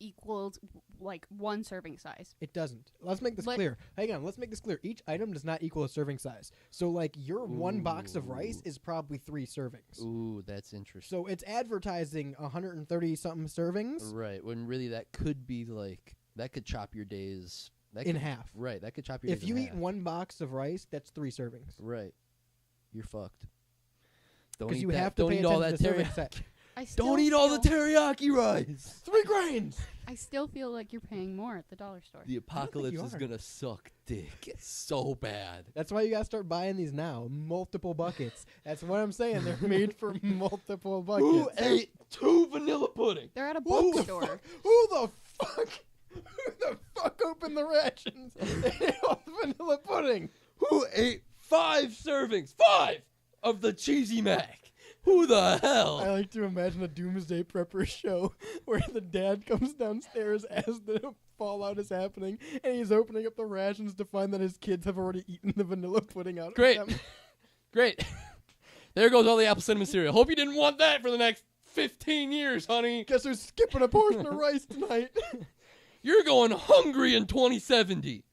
equals like one serving size, It doesn't. Let's make this Let- clear. Hang on, let's make this clear. Each item does not equal a serving size. So, like, your one box of rice Ooh. is probably 3 servings. Ooh, that's interesting. So it's advertising 130-something servings Right, when really that could be like that could chop your days that in could, half. Right, that could chop your If days you in eat half. one box of rice, that's 3 servings. Right, you're fucked. Don't Because eat you that. have to Don't pay eat all attention that to serving teriyaki. size. I still Don't eat all the feel- teriyaki rice. 3 grains! I still feel like you're paying more at the dollar store. The apocalypse you is are. gonna suck dick. It's so bad. That's why you gotta start buying these now. Multiple buckets. That's what I'm saying. They're made for multiple buckets. Who ate 2 vanilla pudding? They're at a Who the bookstore. fuck? Who the fuck opened the rations and ate all the vanilla pudding? Who ate 5 servings? 5 of the cheesy mac. Who the hell? I like to imagine a Doomsday Prepper show where the dad comes downstairs as the fallout is happening, and he's opening up the rations to find that his kids have already eaten the vanilla pudding out Great. of them. Great. There goes all the apple cinnamon cereal. Hope you didn't want that for the next 15 years, honey. Guess who's skipping a portion of rice tonight? You're going hungry in 2070.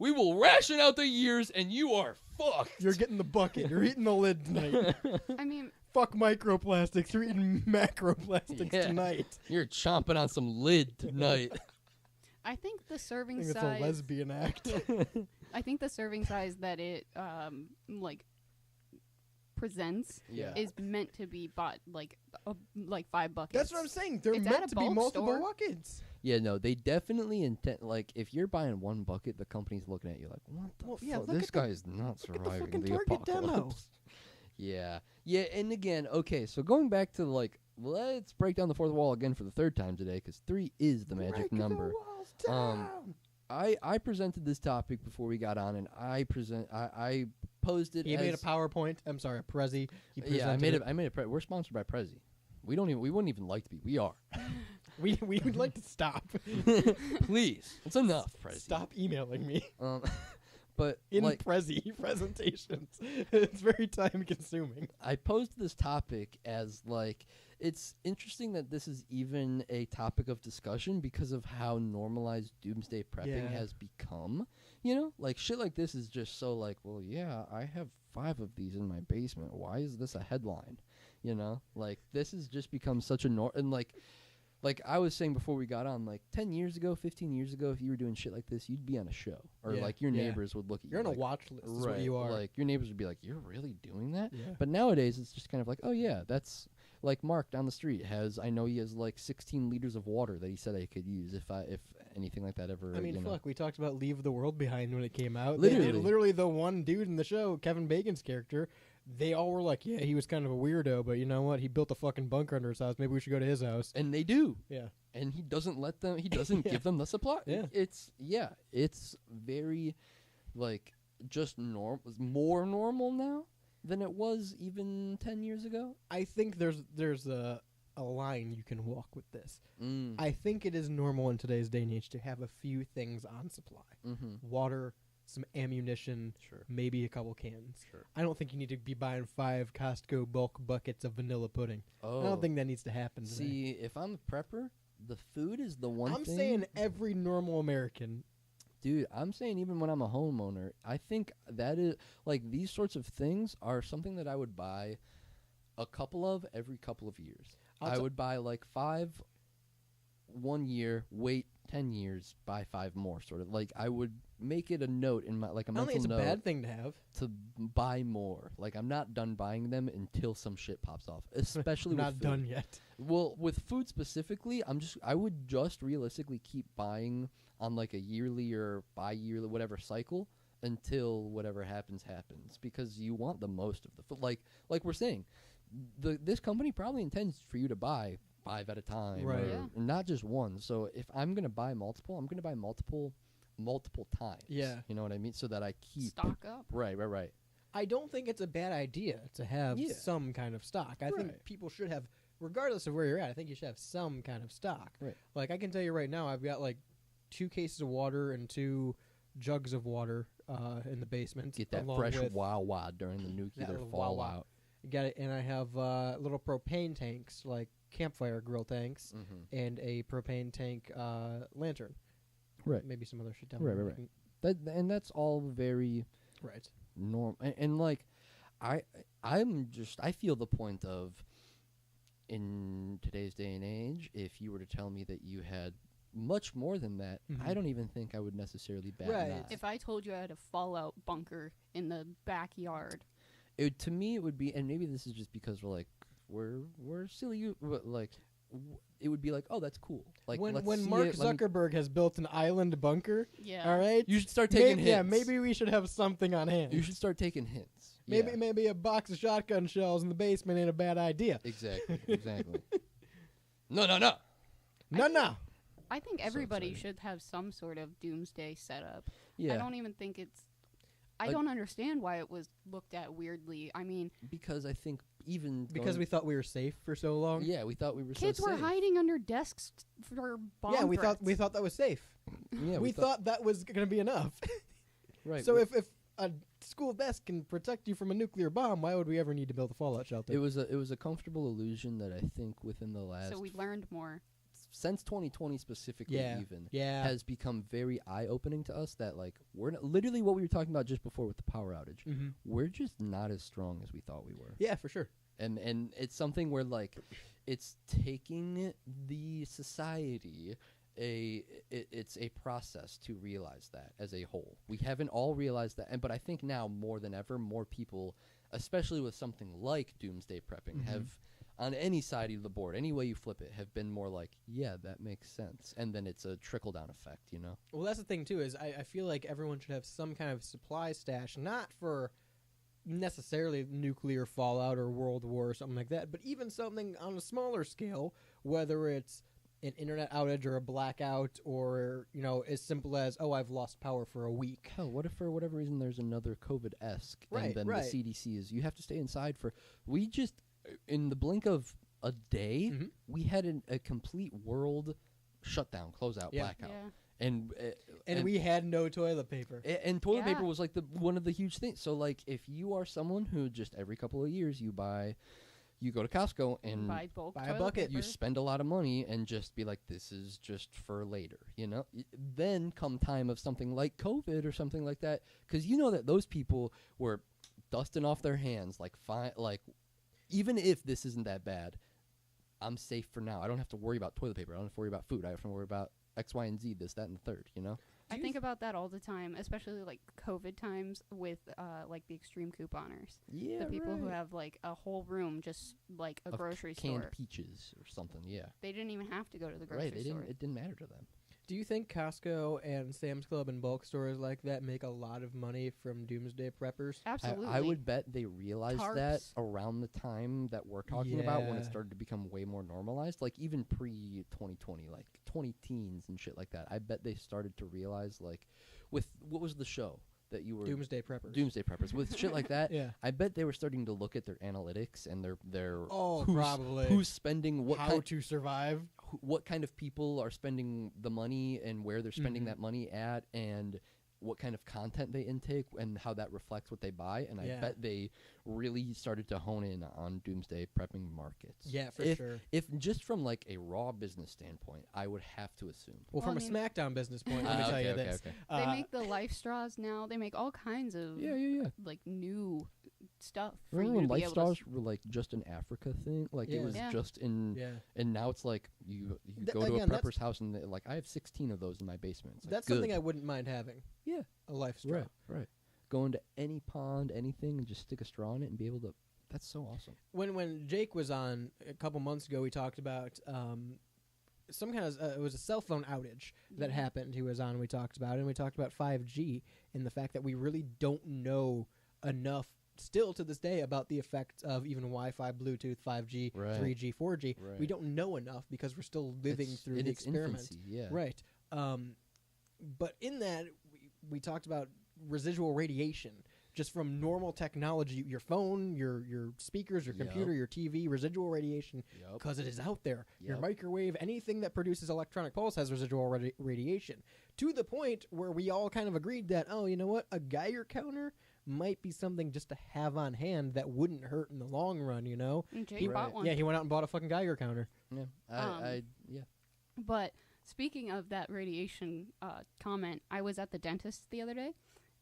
We will ration out the years, and you are fucked. You're getting the bucket. You're eating the lid tonight. I mean, Fuck microplastics. You're eating macroplastics Yeah. tonight. You're chomping on some lid tonight. I think the I serving think it's a size. lesbian act. I think the serving size that it like presents Yeah. is meant to be bought like 5 buckets. That's what I'm saying. They're It's at meant a to be bulk multiple store. buckets. Yeah, no, they definitely intend. Like, if you're buying one bucket, the company's looking at you like, "What the Well, fuck? yeah, look This at the- guy is not look at the surviving fucking the Target demo." apocalypse." Yeah, yeah, and again, okay, so going back to like, let's break down the fourth wall again for the third time today, because 3 is the magic Break the number. walls Um, down. I presented this topic before we got on, and I posed it. He as, made a PowerPoint. I'm sorry, a Prezi. He Yeah, I presented made it. it. I made it. We're sponsored by Prezi. We wouldn't even like to be. We are. We would like to stop. Please, it's enough, Prezi. Stop emailing me But in like, Prezi presentations. It's very time consuming. I posed this topic as like, it's interesting that this is even a topic of discussion because of how normalized doomsday prepping Yeah. has become. You know, like shit like this is just so like, well, yeah, I have 5 of these in my basement. Why is this a headline? You know, like this has just become such a and like I was saying before we got on, like 10 years ago, 15 years ago, if you were doing shit like this, you'd be on a show, or Yeah, like your yeah. neighbors would look at You're you on like, a watch list. Is right? what you are. Like your neighbors would be like, "You're really doing that?" Yeah. But nowadays, it's just kind of like, "Oh yeah, that's like Mark down the street has. I know he has like 16 liters of water that he said I could use if anything like that ever." I mean, you know. fuck, we talked about Leave the World Behind when it came out. Literally. Literally the one dude in the show, Kevin Bacon's character, they all were like, yeah, he was kind of a weirdo, but you know what? He built a fucking bunker under his house. Maybe we should go to his house. And they do. Yeah. And he doesn't let them. He doesn't Yeah. give them the supply. Yeah. It's very like just more normal now than it was even 10 years ago. I think there's a line you can walk with this. Mm. I think it is normal in today's day and age to have a few things on supply. Mm-hmm. Water, some ammunition, Sure. maybe a couple cans. Sure. I don't think you need to be buying 5 Costco bulk buckets of vanilla pudding. Oh. I don't think that needs to happen today. See, if I'm a prepper, the food is the one I'm thing. saying every normal American. Dude, I'm saying even when I'm a homeowner, I think that is like these sorts of things are something that I would buy a couple of every couple of years. I'll I t- would buy like 5 1 year, wait 10 years, buy 5 more, sort of. Like I would make it a note in my like a I don't mental think it's a note bad thing to have. to buy more. Like I'm not done buying them until some shit pops off, especially with Not food. done yet. Well, with food specifically, I would just realistically keep buying on like a yearly or bi-yearly whatever cycle until whatever happens because you want the most of the food. Like we're saying, this company probably intends for you to buy 5 at a time, Right. or Yeah. not just one. So if I'm gonna buy multiple, I'm gonna buy multiple times. Yeah. You know what I mean? So that I keep Stock up. Right. I don't think it's a bad idea to have Yeah. some kind of stock. I think Right. people should have, regardless of where you're at, I think you should have some kind of stock. Right. Like, I can tell you right now, I've got like 2 cases of water and 2 jugs of water in the basement. Get that along fresh with, wow during the nuclear little fallout. wah-wah. Got it, and I have little propane tanks, like campfire grill tanks, Mm-hmm. and a propane tank lantern. Right. Maybe some other shit down Right, there. right, and that's all very Right. norm and like I feel the point of in today's day and age, if you were to tell me that you had much more than that, Mhm. I don't even think I would necessarily bat Right. an eye. If I told you I had a fallout bunker in the backyard, To me it would be, and maybe this is just because we're silly, but like it would be like, oh, that's cool. Like when let's when see Mark it, let me- Zuckerberg has built an island bunker, yeah. all right, you should start taking maybe, hints. yeah, maybe we should have something on hand. you should start taking hints. Maybe Yeah. maybe a box of shotgun shells in the basement ain't a bad idea. Exactly. No. No. I think everybody exciting. should have some sort of doomsday setup. Yeah. I don't even think it's I don't understand why it was looked at weirdly. I mean, because I think even Because we thought we were safe for so long. yeah, we thought we were kids so were safe. hiding under desks for bomb Yeah, we threats. thought that was safe. Yeah, we thought that was going to be enough. right. So if a school desk can protect you from a nuclear bomb, why would we ever need to build a fallout shelter? it was a comfortable illusion that I think within the last So we learned more. since 2020 specifically Yeah. even Yeah. has become very eye-opening to us that like we're not, literally what we were talking about just before with the power outage. Mhm. We're just not as strong as we thought we were. Yeah, for sure. And it's something where like it's taking the society it's a process to realize that as a whole. We haven't all realized that, but I think now more than ever more people, especially with something like doomsday prepping, have on any side of the board, any way you flip it, have been more like, yeah, that makes sense. And then it's a trickle down effect, you know? Well, that's the thing too. Is I feel like everyone should have some kind of supply stash, not for necessarily nuclear fallout or world war or something like that, but even something on a smaller scale, whether it's an internet outage or a blackout, or as simple as I've lost power for a week. Hell, what if for whatever reason there's another COVID-esque, Right, and then right. the CDC is you have to stay inside for. We just in the blink of a day, Mhm. we had a complete world shutdown, closeout, Yeah. blackout, Yeah. and we had no toilet paper. and toilet Yeah. paper was like one of the huge things. So like if you are someone who just every couple of years you go to Costco and Buy bulk buy a toilet bucket. you paper. spend a lot of money and just be like, this is just for later, you know? Then come time of something like COVID or something like that, because you know that those people were dusting off their hands, like, fine, like, even if this isn't that bad, I'm safe for now. I don't have to worry about toilet paper. I don't have to worry about food. I don't have to worry about X, Y, and Z, this, that, and the third, you know? I think about that all the time, especially like COVID times with like the extreme couponers. Yeah, The people who have like a whole room just like a Of grocery canned store. peaches or something, yeah. They didn't even have to go to the grocery Right, they store. didn't. It didn't matter to them. Do you think Costco and Sam's Club and bulk stores like that make a lot of money from doomsday preppers? Absolutely. I would bet they realized that Tarps. around the time that we're talking about when it Yeah. started to become way more normalized, like even pre-2020, like 20 teens and shit like that. I bet they started to realize, like, with what was the show that you were Doomsday preppers. Doomsday Preppers with shit like that. Yeah. I bet they were starting to look at their analytics and their Oh, who's, probably. who's spending what How kind, to survive. what kind of people are spending the money and where they're spending Mhm. that money at, and what kind of content they intake and how that reflects what they buy. And I Yeah. bet they really started to hone in on doomsday prepping markets. Yeah, for if, sure. If just from like a raw business standpoint, I would have to assume. Well, Well, from I a mean- SmackDown business point, let me tell you this. Okay. They make the life straws now. They make all kinds of Yeah. like new stuff for Remember you when to life be able stars to. were like just an Africa thing? Like Yeah. it was Yeah. just in, Yeah. and now it's like you Th- go to again, a that's- prepper's house and like I have 16 of those in my basement. It's like, That's something good. I wouldn't mind having. Yeah. A life straw. Right. Go into any pond, anything, and just stick a straw in it and be able to. That's so awesome. When Jake was on a couple months ago, we talked about some kind of it was a cell phone outage that happened. He was on. We talked about it, and we talked about 5G and the fact that we really don't know enough still to this day about the effects of even Wi-Fi, Bluetooth, 5G, Right. 3G, 4G. Right. We don't know enough because we're still living It's through in the its experiment. infancy, yeah. Right. But in that, we talked about residual radiation just from normal technology, your phone, your speakers, your Yep. computer, your TV, residual radiation, Yep. because it is out there. Your Yep. microwave, anything that produces electronic pulse has residual radiation. To the point where we all kind of agreed that, oh, you know what, a Geiger counter might be something just to have on hand that wouldn't hurt in the long run, you know? And Jake He- bought one. Yeah, he went out and bought a fucking Geiger counter. Yeah. Yeah. But speaking of that radiation comment, I was at the dentist the other day,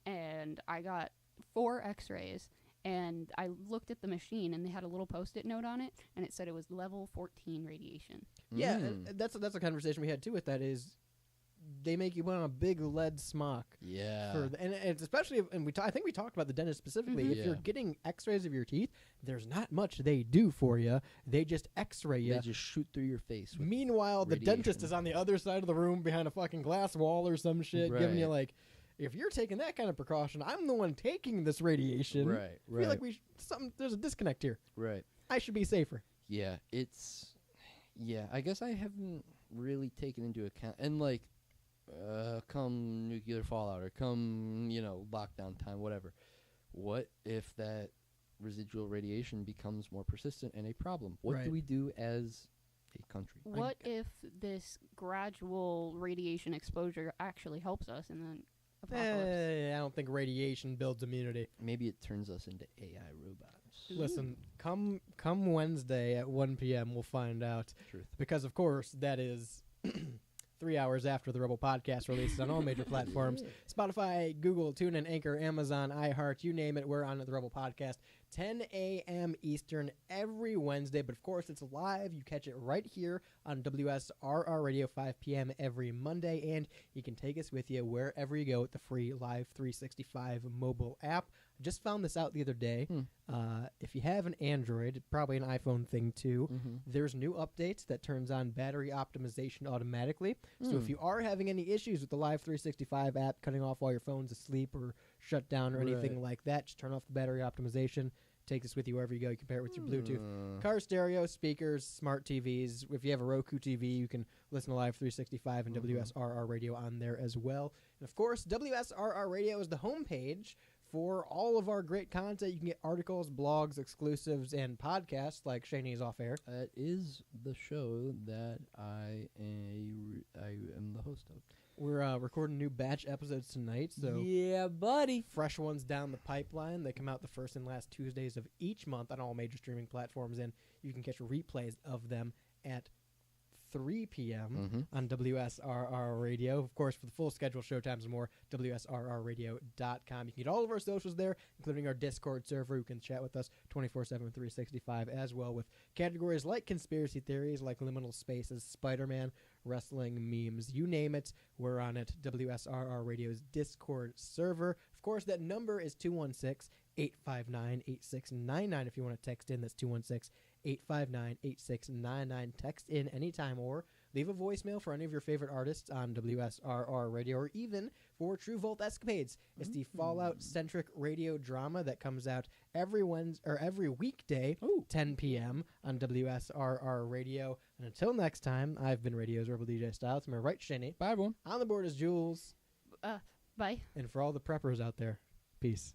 and I got 4 X-rays, and I looked at the machine, and they had a little Post-it note on it, and it said it was level 14 radiation. Yeah, Mm. that's a conversation we had too with that is they make you put on a big lead smock. Yeah. And it's especially if, and I think we talked about the dentist specifically. Mhm. If you're Yeah. getting X-rays of your teeth, there's not much they do for you. They just X-ray you. They just shoot through your face. With Meanwhile, the dentist radiation. is on the other side of the room behind a fucking glass wall or some shit, giving you Right. like, if you're taking that kind of precaution, I'm the one taking this radiation. Right. I Right. feel like there's a disconnect here. right. I should be safer. Yeah. I guess I haven't really taken into account, and like, come nuclear fallout or come, lockdown time, whatever. What if that residual radiation becomes more persistent and a problem? What Right. do we do as a country? What if this gradual radiation exposure actually helps us in the apocalypse? I don't think radiation builds immunity. Maybe it turns us into AI robots. Listen, come Wednesday at 1 p.m. we'll find out. Truth. Because, of course, that is 3 hours after the Rebel Podcast releases on all major platforms. Spotify, Google, TuneIn, Anchor, Amazon, iHeart, you name it. We're on the Rebel Podcast. 10 a.m. Eastern every Wednesday. But, of course, it's live. You catch it right here on WSRR Radio, 5 p.m. every Monday. And you can take us with you wherever you go with the free Live 365 mobile app. I just found this out the other day. If you have an Android, probably an iPhone thing too, there's new updates that turns on battery optimization automatically. So if you are having any issues with the Live 365 app, cutting off while your phone's asleep or shut down or anything like that, just turn off the battery optimization. Take this with you wherever you go. You can pair it with your Bluetooth. Car stereo, speakers, smart TVs. If you have a Roku TV, you can listen to Live 365 and WSRR Radio on there as well. And, of course, WSRR Radio is the homepage for all of our great content. You can get articles, blogs, exclusives, and podcasts like Shaney's Off Air. That is the show that I am the host of. We're recording new batch episodes tonight, so yeah, buddy. fresh ones down the pipeline. They come out the first and last Tuesdays of each month on all major streaming platforms, and you can catch replays of them at 3 p.m. on WSRR Radio. Of course, for the full schedule, showtimes, and more, WSRRradio.com. You can get all of our socials there, including our Discord server. You can chat with us 24/7, 365 as well, with categories like conspiracy theories, like liminal spaces, Spider-Man, wrestling, memes, you name it. We're on it. WSRR Radio's Discord server. Of course, that number is 216-859-8699. If you want to text in, that's 216-859-8699. Text in anytime or leave a voicemail for any of your favorite artists on WSRR Radio, or even for True Volt Escapades. It's the Fallout-centric radio drama that comes out every weekday, 10 p.m. on WSRR Radio. And until next time, I've been Radio's Rebel DJ Styles. To my right, Shani. Bye, everyone. On the board is Jules. Bye. And for all the preppers out there, peace.